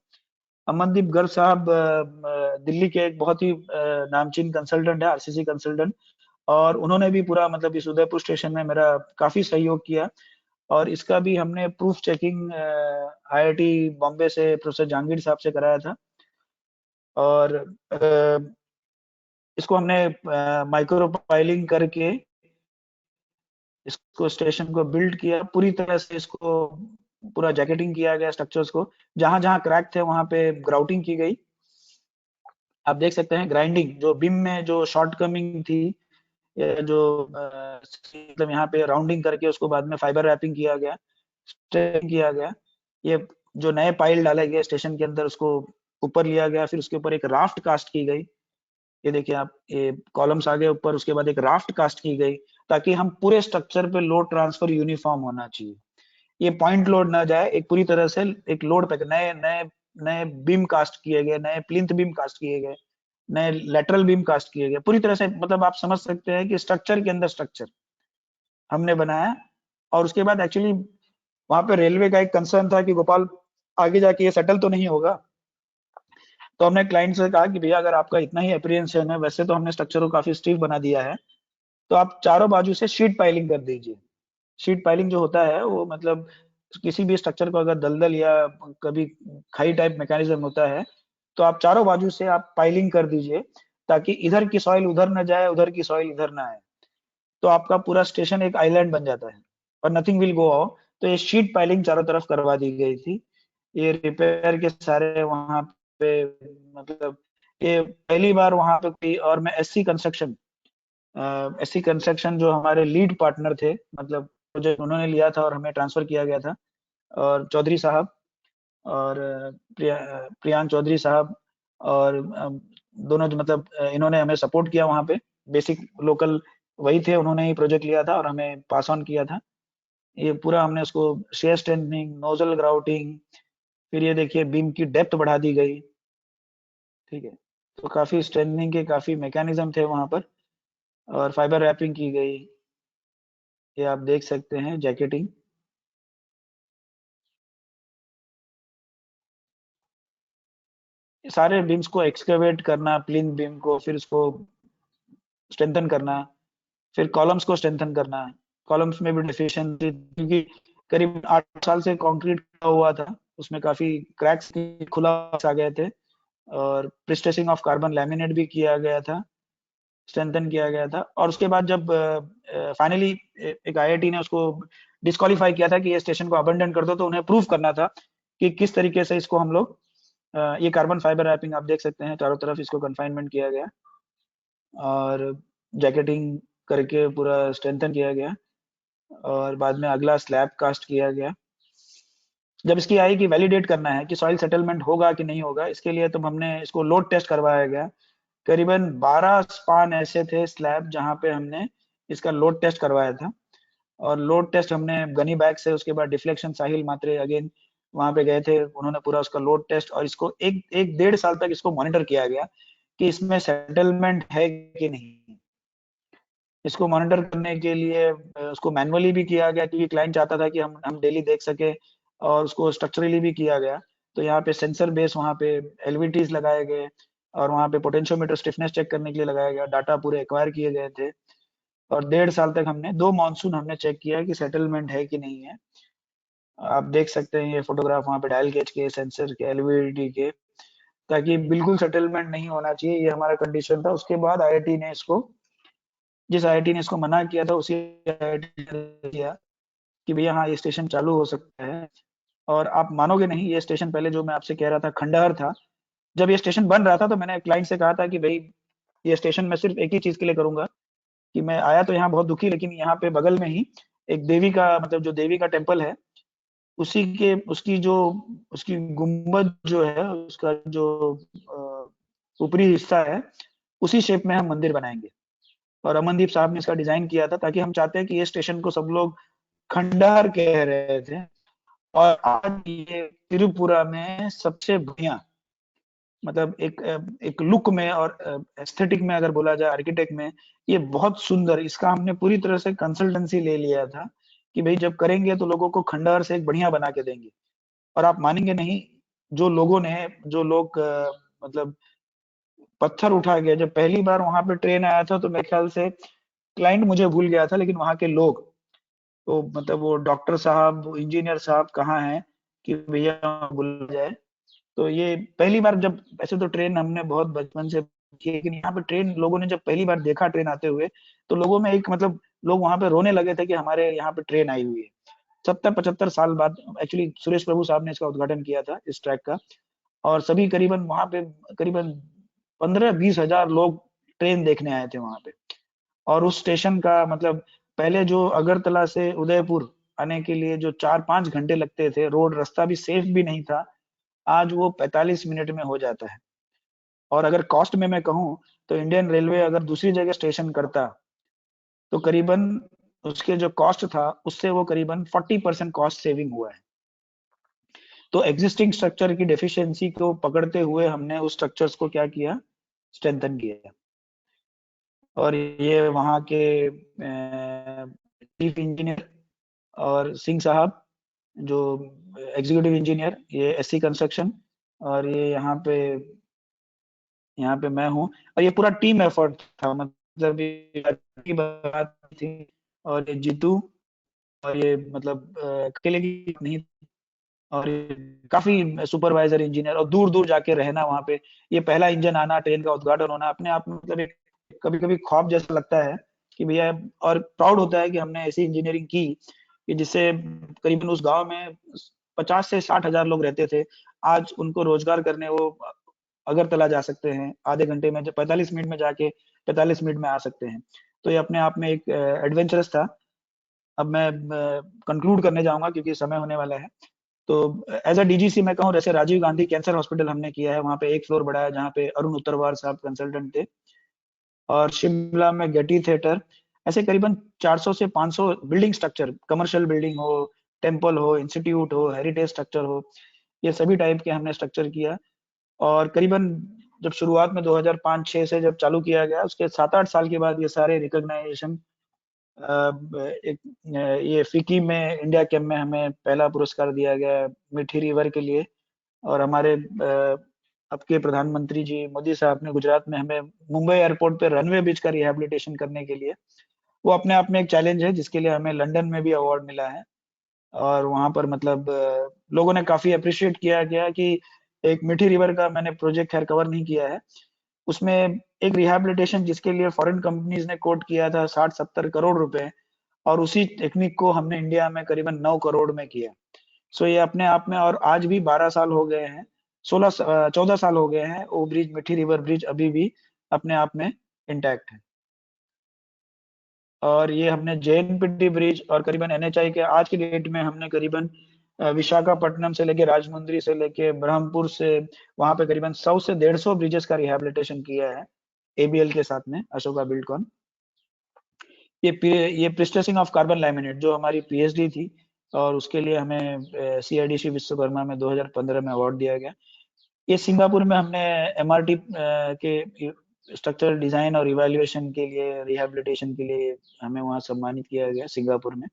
अमनदीप गर्ग साहब दिल्ली के एक बहुत ही नामचीन कंसल्टेंट है, आरसीसी कंसल्टेंट। और उन्होंने भी पूरा, मतलब इस उदयपुर स्टेशन में मेरा काफी सहयोग किया। और इसका भी हमने प्रूफ चेकिंग आईआईटी बॉम्बे से प्रोफेसर जहांगीर साहब से कराया था। और इसको हमने माइक्रो पाइलिंग करके इसको, स्टेशन को बिल्ड किया पूरी तरह से, इसको पूरा जैकेटिंग किया गया स्ट्रक्चर्स को, जहां जहां क्रैक थे वहां पे ग्राउटिंग की गई। आप देख सकते हैं ग्राइंडिंग, जो बीम में जो शॉर्ट कमिंग थी, जो मतलब यहाँ पे राउंडिंग करके उसको बाद में फाइबर रैपिंग किया गया, स्ट्रेन किया गया। ये जो नए पाइल डाले गए स्टेशन के अंदर, उसको ऊपर लिया गया, फिर उसके ऊपर एक राफ्ट कास्ट की गई। ये देखिए आप, ये कॉलम्स आ गए ऊपर, उसके बाद एक राफ्ट कास्ट की गई, ताकि हम पूरे स्ट्रक्चर पे लोड ट्रांसफर यूनिफॉर्म होना चाहिए। ये पॉइंट लोड ना जाए, एक पूरी तरह से एक लोड पैक, नए नए नए बीम कास्ट किए गए, नए प्लिंथ बीम कास्ट किए गए, नए लेटरल बीम कास्ट किए गए, पूरी तरह से, मतलब आप समझ सकते हैं कि स्ट्रक्चर के अंदर स्ट्रक्चर हमने बनाया। और उसके बाद एक्चुअली वहां पे रेलवे का एक कंसर्न था कि गोपाल, आगे जाके ये सेटल तो नहीं होगा। तो हमने क्लाइंट से कहा कि भैया अगर आपका इतना ही अप्रिहेंशन है, वैसे तो हमने स्ट्रक्चर को काफी स्टीफ बना दिया है, तो आप चारों बाजू से शीट पाइलिंग कर दीजिए। शीट पाइलिंग जो होता है वो, मतलब किसी भी स्ट्रक्चर को अगर दलदल या कभी खाई टाइप मैकेनिज्म होता है, तो आप चारों बाजू से आप पाइलिंग कर दीजिए, ताकि इधर की सॉइल उधर न जाए, उधर की सॉइल इधर ना आए। तो आपका पूरा स्टेशन एक आइलैंड बन जाता है, और नथिंग विल गो ऑफ। तो ये शीट पाइलिंग चारों तरफ करवा दी गई थी। ये रिपेयर के सारे वहां पे, मतलब ये पहली बार वहां पे कोई, और मैं एससी कंस्ट्रक्शन जो हमारे लीड पार्टनर थे, मतलब प्रोजेक्ट उन्होंने लिया था और हमें ट्रांसफर किया गया था, और चौधरी साहब, और प्रियांक चौधरी साहब, और दोनों मतलब इन्होंने हमें सपोर्ट किया वहाँ पे। बेसिक लोकल वही थे, उन्होंने ही प्रोजेक्ट लिया था और हमें पास ऑन किया था। ये पूरा हमने उसको शेयर स्ट्रेंथनिंग, नोजल ग्राउटिंग, फिर ये देखिए बीम की डेप्थ बढ़ा दी गई। ठीक है, तो काफी स्ट्रेंथनिंग के काफी मैकेनिज्म थे वहां पर, और फाइबर रैपिंग की गई। ये आप देख सकते हैं जैकेटिंग। सारे बीम्स को एक्सकेवेट करना, प्लिंथ बीम को, फिर उसको स्ट्रेंथन करना, फिर कॉलम्स को स्ट्रेंथन करना। कॉलम्स में भी डिफिशिएंसी, क्योंकि करीब 8 साल से कंक्रीट हुआ था, उसमें काफी क्रैक्स, खुला आ गए थे। और प्रिस्ट्रेसिंग ऑफ कार्बन लैमिनेट भी किया गया था, स्ट्रेंथन किया गया था। और उसके बाद जब फाइनली एक आईआईटी ने उसको डिस्क्वालीफाई किया था कि ये स्टेशन को अबंडन कर दो, तो उन्हें प्रूव करना था कि किस तरीके से इसको हम लोग, ये कार्बन फाइबर रैपिंग आप देख सकते हैं, चारों तरफ इसको कन्फाइनमेंट किया गया, और जैकेटिंग करके पूरा स्ट्रेंथन किया गया, और बाद में अगला स्लैब कास्ट किया गया। जब इसकी आई कि वैलिडेट करना है कि सॉइल सेटलमेंट होगा कि नहीं होगा, इसके लिए तो हमने इसको लोड टेस्ट करवाया गया। करीबन 12 स्पान ऐसे थे स्लैब जहां पे हमने इसका लोड टेस्ट करवाया था। और लोड टेस्ट हमने गनी बैग से, उसके बाद डिफ्लेक्शन साहिल मात्रे अगेन वहां पे गए थे, उन्होंने पूरा उसका लोड टेस्ट और इसको एक एक 1.5 साल तक इसको मॉनिटर किया गया कि इसमें सेटलमेंट है कि नहीं। इसको मॉनिटर करने के लिए उसको मैनुअली भी किया गया क्योंकि क्लाइंट चाहता था कि हम डेली देख सके, और उसको स्ट्रक्चरली भी किया गया। तो यहाँ पे सेंसर बेस, वहाँ पे एलवीटीज लगाए गए, और वहाँ पे पोटेंशियोमीटर स्टिफनेस चेक करने के लिए लगाया गया, डाटा पूरे एक्वायर किए गए थे। और 1.5 साल तक हमने 2 मानसून हमने चेक किया कि सेटलमेंट है कि नहीं है। आप देख सकते हैं ये फोटोग्राफ वहाँ पे डायल गेज के, सेंसर के, एलवीडी के, ताकि बिल्कुल सेटलमेंट नहीं होना चाहिए, ये हमारा कंडीशन था। उसके बाद आईआईटी ने इसको, जिस आईआईटी ने इसको मना किया था उसी आईआईटी ने किया कि भैया हाँ ये स्टेशन चालू हो सकता है। और आप मानोगे नहीं, ये स्टेशन पहले जो मैं आपसे कह रहा था खंडहर था। जब ये स्टेशन बन रहा था तो मैंने क्लाइंट से कहा था कि भाई ये स्टेशन मैं सिर्फ एक ही चीज के लिए करूंगा कि मैं आया तो यहाँ बहुत दुखी, लेकिन यहाँ पे बगल में ही एक देवी का, मतलब जो देवी का टेम्पल है, उसी के उसकी जो उसकी गुम्बद जो है, उसका जो ऊपरी हिस्सा है, उसी शेप में हम मंदिर बनाएंगे। और अमनदीप साहब ने इसका डिजाइन किया था, ताकि हम चाहते हैं कि ये स्टेशन को सब लोग खंडहर कह रहे थे, और आज ये त्रिपुरा में सबसे बढ़िया, मतलब एक लुक में और एस्थेटिक में अगर बोला जाए, आर्किटेक्ट में, ये बहुत सुंदर, इसका हमने पूरी तरह से कंसल्टेंसी ले लिया था कि भाई जब करेंगे तो लोगों को खंडहर से एक बढ़िया बना के देंगे। और आप मानेंगे नहीं, जो लोग मतलब पत्थर उठा गया, जब पहली बार वहां पे ट्रेन आया था तो मेरे ख्याल से क्लाइंट मुझे भूल गया था, लेकिन वहां के लोग, तो मतलब वो डॉक्टर साहब, वो इंजीनियर साहब कहाँ हैं कि भैया बुला जाए। तो ये पहली बार जब, ऐसे तो ट्रेन हमने बहुत बचपन से की, लेकिन यहाँ पे ट्रेन लोगों ने जब पहली बार देखा ट्रेन आते हुए, तो लोगों में एक मतलब, लोग वहां पे रोने लगे थे कि हमारे यहाँ पे ट्रेन आई हुई है। 70-75 साल बाद एक्चुअली सुरेश प्रभु साहब ने इसका उद्घाटन किया था इस ट्रैक का। और सभी करीबन वहां पे करीबन 15-20 हजार लोग ट्रेन देखने आए थे वहां पे। और उस स्टेशन का मतलब, पहले जो अगरतला से उदयपुर आने के लिए जो 4-5 घंटे लगते थे, रोड रास्ता भी सेफ भी नहीं था, आज वो 45 मिनट में हो जाता है। और अगर कॉस्ट में मैं कहूँ, तो इंडियन रेलवे अगर दूसरी जगह स्टेशन करता, तो करीबन उसके जो कॉस्ट था उससे वो करीबन 40% कॉस्ट सेविंग हुआ है। तो एग्जिस्टिंग स्ट्रक्चर की डेफिशिएंसी को पकड़ते हुए हमने उस स्ट्रक्चर्स को क्या किया, स्ट्रेंथन किया। और ये वहाँ के चीफ इंजीनियर और सिंह साहब, जो एग्जीक्यूटिव इंजीनियर, ये एससी कंस्ट्रक्शन, और ये यहाँ पे मैं हूँ, और ये पूरा टीम एफर्ट था, मतलब ये की बात थी। और ये जीतू, और ये मतलब अकेले की नहीं, और काफी सुपरवाइजर इंजीनियर, और दूर दूर जाके रहना वहां पे, ये पहला इंजन आना, ट्रेन का उद्घाटन होना, अपने आप में मतलब एक कभी कभी ख्वाब जैसा लगता है कि भैया, और प्राउड होता है कि हमने ऐसी इंजीनियरिंग की कि जिससे करीबन उस गांव में 50 से 60 हजार लोग रहते थे, आज उनको रोजगार करने वो अगरतला जा सकते हैं आधे घंटे में, 45 मिनट में जाके 45 मिनट में आ सकते हैं। तो ये अपने आप में एक एडवेंचरस था। अब मैं कंक्लूड करने जाऊंगा क्योंकि समय होने वाला है। तो एज अ डीजीसी मैं कहूँ, जैसे राजीव गांधी कैंसर हॉस्पिटल हमने किया है, वहाँ पे एक फ्लोर बढ़ाया जहाँ पे अरुण उत्तरवार साहब कंसल्टेंट थे। और शिमला में गेटी थिएटर, ऐसे करीबन 400 से 500 बिल्डिंग स्ट्रक्चर, कमर्शियल बिल्डिंग हो, टेम्पल हो, इंस्टीट्यूट हो, हेरिटेज स्ट्रक्चर हो, ये सभी टाइप के हमने स्ट्रक्चर किया। और करीबन जब शुरुआत में 2005-6 से जब चालू किया गया, उसके 7-8 साल के बाद ये सारे रिकॉग्नाइजेशन, एक ये फिकी में इंडिया कैम में हमें पहला पुरस्कार दिया गया मिठी रिवर के लिए। और हमारे अब के प्रधानमंत्री जी मोदी साहब ने गुजरात में हमें मुंबई एयरपोर्ट पे रनवे ब्रिज का रिहेबिलिटेशन करने के लिए, वो अपने आप में एक चैलेंज है जिसके लिए हमें लंदन में भी अवार्ड मिला है। और वहां पर मतलब लोगों ने काफी अप्रिशिएट किया गया कि एक मिठी रिवर का मैंने प्रोजेक्ट खैर कवर नहीं किया है, उसमें एक रिहेबिलिटेशन जिसके लिए फॉरेन कंपनीज ने कोट किया था 60-70 करोड़ रुपए, और उसी टेक्निक को हमने इंडिया में करीबन 9 करोड़ में किया। सो ये अपने आप में, और आज भी 12 साल हो गए हैं, 14 साल हो गए हैं, वो ब्रिज, मिठी रिवर ब्रिज अभी भी अपने आप में इंटैक्ट है। और ये हमने जेएनपीटी ब्रिज और करीबन एनएचआई के आज की डेट में हमने करीबन विशाखापट्टनम से लेके राजमुंद्री से लेके ब्रह्मपुर से, वहां पे करीबन 100 से 150 ब्रिजेस का रिहेबिलिटेशन किया है एबीएल के साथ में, अशोका बिल्डकॉन। ये प्रिस्टेसिंग ऑफ कार्बन लैमिनेट जो हमारी पीएचडी थी, और उसके लिए हमें CIDC विश्वकर्मा में 2015 में अवार्ड दिया गया। ये सिंगापुर में हमने MRT के स्ट्रक्चरल डिजाइन और इवैल्यूएशन के लिए, रिहैबिलिटेशन के लिए हमें वहाँ सम्मानित किया गया सिंगापुर में।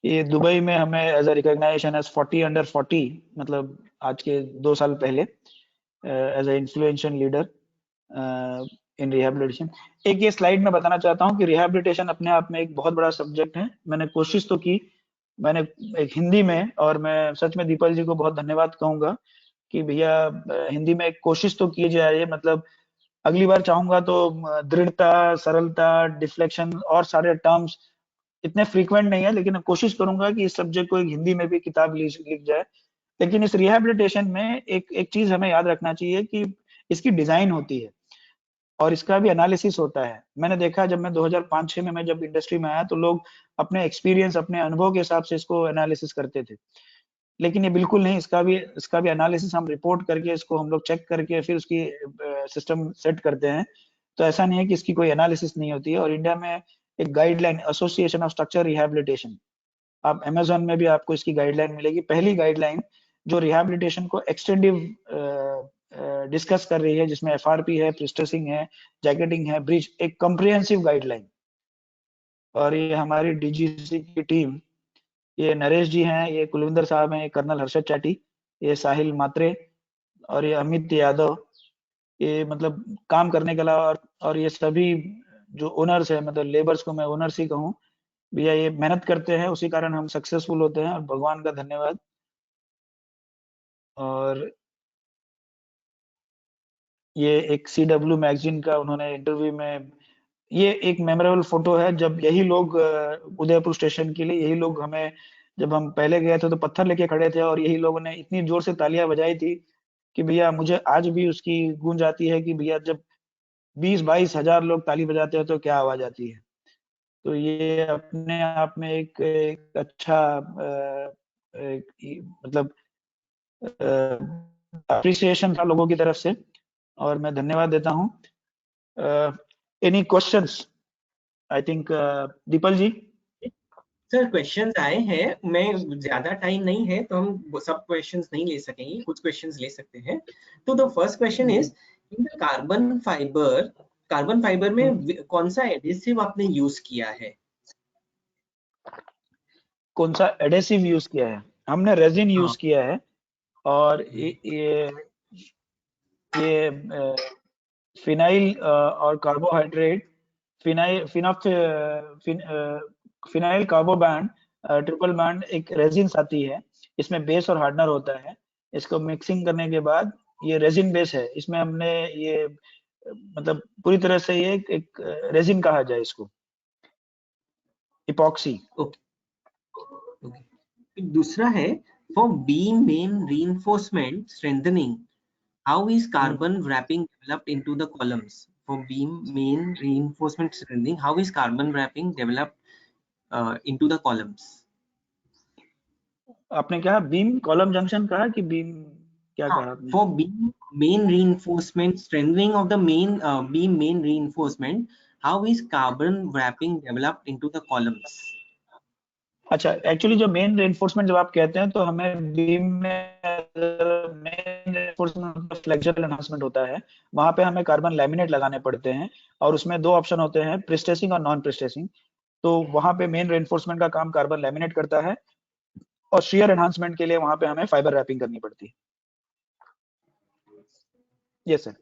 ये दुबई में हमें as a recognisation as 40 under 40, मतलब आज के 2 साल पहले, as a influential leader in rehabilitation. एक ये स्लाइड में बताना चाहता हूँ कि रिहैबिलिटेशन अपने आप में एक बहुत बड़ा सब्जेक्ट है। मैंने कोशिश तो की, मैंने एक हिंदी में, और मैं सच में दीपल जी को बहुत धन्यवाद कहूंगा कि भैया हिंदी में एक कोशिश तो की जाए। मतलब अगली बार चाहूंगा तो दृढ़ता, सरलता, डिफ्लेक्शन और सारे टर्म्स इतने फ्रीक्वेंट नहीं है, लेकिन कोशिश करूंगा कि इस सब्जेक्ट को एक हिंदी में भी किताब लिख जाए। लेकिन इस रिहैबिलिटेशन में एक एक चीज हमें याद रखना चाहिए कि इसकी डिजाइन होती है और इसका भी एनालिसिस होता है। मैंने देखा जब मैं 2005-6 में मैं जब इंडस्ट्री में आया तो लोग अपने एक्सपीरियंस, अपने अनुभव के हिसाब से इसको एनालिसिस करते थे, लेकिन ये बिल्कुल नहीं। इसका भी एनालिसिस हम रिपोर्ट करके, इसको हम लोग चेक करके फिर उसकी सिस्टम सेट करते हैं। तो ऐसा नहीं है कि इसकी कोई एनालिसिस नहीं होती है। और इंडिया में एक guideline, association of structure rehabilitation, आप अमेज़न में भी आपको इसकी गाइडलाइन मिलेगी। पहली गाइडलाइन जो रिहैबिलिटेशन को एक्सटेंडिव डिस्कस कर रही है, जिसमें FRP है, प्रिस्ट्रेसिंग है, जैकेटिंग है, ब्रिज, एक कॉम्प्रिहेंसिव गाइडलाइन। और ये हमारी DGC की टीम, ये नरेश जी हैं, ये कुलविंदर साहब हैं, ये कर्नल हर्षद चाटी, ये साहिल मात्रे और ये अमित यादव, ये मतलब काम करने के अलावा और ये सभी जो ओनर्स है, मतलब लेबर्स को मैं ओनर्स ही कहूँ भैया, ये मेहनत करते हैं, उसी कारण हम सक्सेसफुल होते हैं, और भगवान का धन्यवाद। और ये एक CW मैगजीन का उन्होंने इंटरव्यू में, ये एक मेमोरेबल फोटो है जब यही लोग उदयपुर स्टेशन के लिए, यही लोग हमें, जब हम पहले गए थे तो पत्थर लेके खड़े थे और यही लोगों ने इतनी जोर से तालियां बजाई थी कि भैया मुझे आज भी उसकी गूंज आती है कि भैया जब 20-22 हजार लोग ताली बजाते हैं तो क्या आवाज आती है। तो ये अपने आप में एक अच्छा मतलब अप्रिसिएशन था लोगों की तरफ से, और मैं धन्यवाद देता हूँ। Any questions? I think Deepal ji. Sir questions आए हैं, मैं ज्यादा टाइम नहीं है तो हम सब क्वेश्चंस नहीं ले सकेंगे, कुछ क्वेश्चंस ले सकते हैं। तो the first question is, in the carbon fibre में कौन सा एडेसिव आपने यूज किया है? कौन सा एडेसिव यूज किया है? हमने रेजिन हाँ। यूज किया है। और ये फिनाइल और कार्बोहाइड्रेट, फिनाइल फिनॉक्स फिनाइल कार्बोबैंड ट्रिपल बैंड एक रेजिन्स आती है, इसमें बेस और हार्डनर होता है। इसको मिक्सिंग करने के बाद ये रेजिन बेस है, इसमें हमने ये मतलब पूरी तरह से ये एक रेजिन कहा जाए इसको, इपॉक्सी। Okay okay. दूसरा है, for beam main reinforcement strengthening, how is carbon wrapping developed into the columns? For beam main reinforcement strengthening, how is carbon wrapping developed into the columns? आपने क्या बीम कॉलम जंक्शन कहा कि beam, क्या कहा आपने? For beam main reinforcement strengthening of the main beam main reinforcement, how is carbon wrapping developed into the columns? अच्छा, actually जो main reinforcement जब आप कहते हैं तो हमें बीम में मेन रेनफोर्समेंट फ्लेक्सुरल एनहांसमेंट होता है, वहां पे हमें कार्बन लैमिनेट लगाने पड़ते हैं, और उसमें 2 ऑप्शन होते हैं, प्रिस्ट्रेसिंग और नॉन प्रिस्ट्रेसिंग। तो वहां पे मेन रेनफोर्समेंट का काम कार्बन लैमिनेट करता है, और शेयर एनहांसमेंट के लिए वहां पे हमें फाइबर रैपिंग करनी पड़ती है। Yes sir.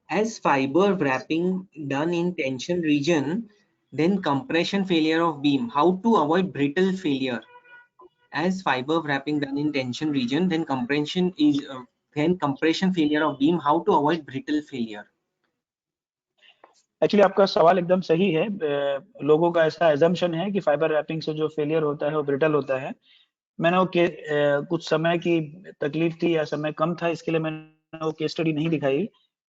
As fiber wrapping done in tension region, then compression failure of beam. How to avoid brittle failure? As fiber wrapping done in tension region, then compression failure of beam. How to avoid brittle failure? Actually आपका सवाल एकदम सही है। लोगों का ऐसा assumption है कि फाइबर रैपिंग से जो फेलियर होता है वो ब्रिटल होता है। मैंने कुछ समय की तकलीफ थी या समय कम था, इसके लिए मैंने वो केस स्टडी नहीं दिखाई।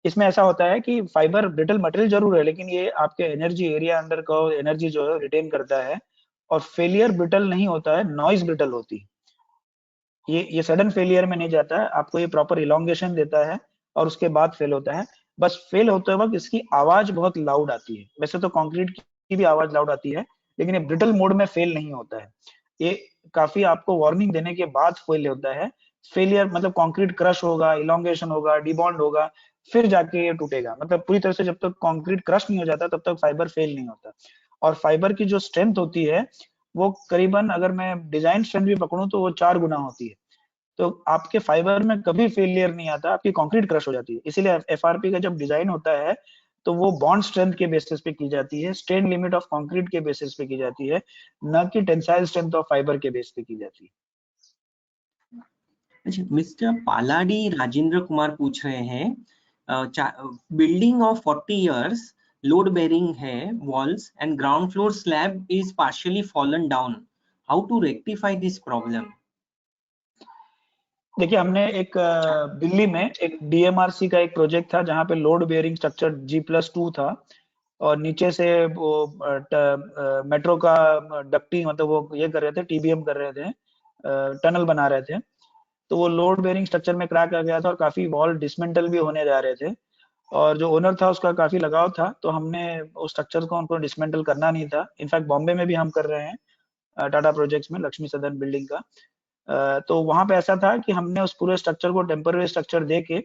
इसमें ऐसा होता है कि फाइबर ब्रिटल मटेरियल जरूर है, लेकिन ये आपके एनर्जी एरिया अंडर का एनर्जी जो है रिटेन करता है, और फेलियर ब्रिटल नहीं होता है, नॉइज ब्रिटल होती है। ये सडन फेलियर में नहीं जाता है, आपको ये प्रॉपर इलोंगेशन देता है और उसके बाद फेल होता है। बस फेल होते वक्त इसकी आवाज बहुत लाउड आती है। वैसे तो कंक्रीट की भी आवाज लाउड आती है, लेकिन ये ब्रिटल मोड में फेल नहीं होता है। ये काफी आपको वार्निंग देने के बाद फेल होता है। फेलियर मतलब कंक्रीट क्रश होगा, इलोंगेशन होगा, डिबॉन्ड होगा, फिर जाके ये टूटेगा। मतलब पूरी तरह से जब तक कंक्रीट क्रश नहीं हो जाता तब तक फाइबर फेल नहीं होता। और फाइबर की जो स्ट्रेंथ होती है वो करीबन, अगर मैं डिजाइन स्ट्रेंथ भी पकड़ूं तो वो 4 गुना होती है। तो आपके फाइबर में कभी फेलियर नहीं आता, आपकी कंक्रीट क्रश हो जाती है। इसीलिए एफआरपी का जब डिजाइन होता है तो वो बॉन्ड स्ट्रेंथ के बेसिस पे की जाती है, स्ट्रेन लिमिट ऑफ कंक्रीट के बेसिस पे की जाती है, न कि टेंसाइल स्ट्रेंथ ऑफ फाइबर के बेस पे की जाती है। अच्छा, मिस्टर पालाडी राजेंद्र कुमार पूछ रहे हैं, building of 40 years, load bearing है walls and ground floor slab is partially fallen down, how to rectify this problem? देखिए, हमने एक दिल्ली में एक डीएमआरसी का एक प्रोजेक्ट था जहाँ पे लोड बेयरिंग स्ट्रक्चर G+2 था, और नीचे से वो मेट्रो का डक्टिंग, मतलब वो ये कर रहे थे, टीबीएम कर रहे थे, टनल बना रहे थे। तो वो लोड बेयरिंग स्ट्रक्चर में क्रैक आ गया था और काफी वॉल डिसमेंटल भी होने जा रहे थे। और जो ओनर था उसका काफी लगाव था, तो हमने उस स्ट्रक्चर को उनको डिसमेंटल करना नहीं था। इनफैक्ट बॉम्बे में भी हम कर रहे हैं टाटा प्रोजेक्ट्स में, लक्ष्मी सदन बिल्डिंग का। तो वहां पे ऐसा था कि हमने उस पूरे स्ट्रक्चर को टेम्पररी स्ट्रक्चर दे के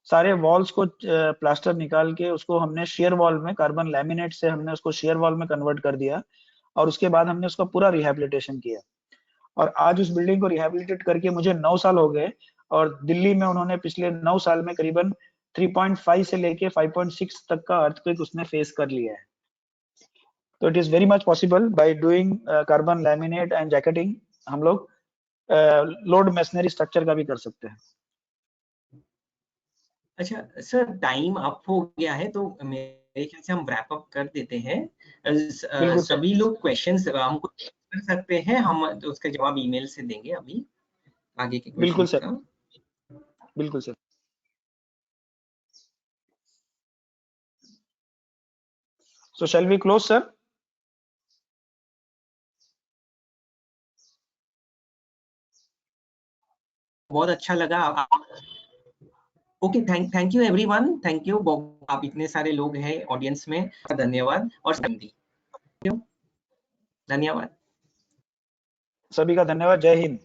सारे वॉल्स को प्लास्टर निकाल के उसको हमने शेयर वॉल में, कार्बन लैमिनेट से हमने उसको शेयर वॉल में कन्वर्ट कर दिया, और उसके बाद हमने उसका पूरा रिहेबिलिटेशन किया। और आज उस बिल्डिंग को रिहेबिलिटेट करके मुझे 9 साल हो गए, और दिल्ली में उन्होंने पिछले 9 साल में करीबन 3.5 से लेके 5.6 तक का अर्थक्वेक उसने फेस कर लिया है। तो it is very much possible by doing carbon laminate and jacketing, हम लोग लोड मेसनरी स्ट्रक्चर का भी कर सकते हैं। अच्छा सर, टाइम अप हो गया है, तो मेरे ख्याल से हम रैप अप कर देते हैं। बिल्कुल सर। सभी लोग क्वेश्चंस हमको कर सकते हैं, हम तो उसका जवाब ईमेल से देंगे अभी, आगे के बिल्कुल क्वेश्चंस सर। का। बिल्कुल sir. So shall we close, sir? बहुत अच्छा लगा। Okay, thank you everyone, thank you. आप इतने सारे लोग हैं ऑडियंस में, धन्यवाद। और धन्यवाद। सभी का धन्यवाद। जय हिंद।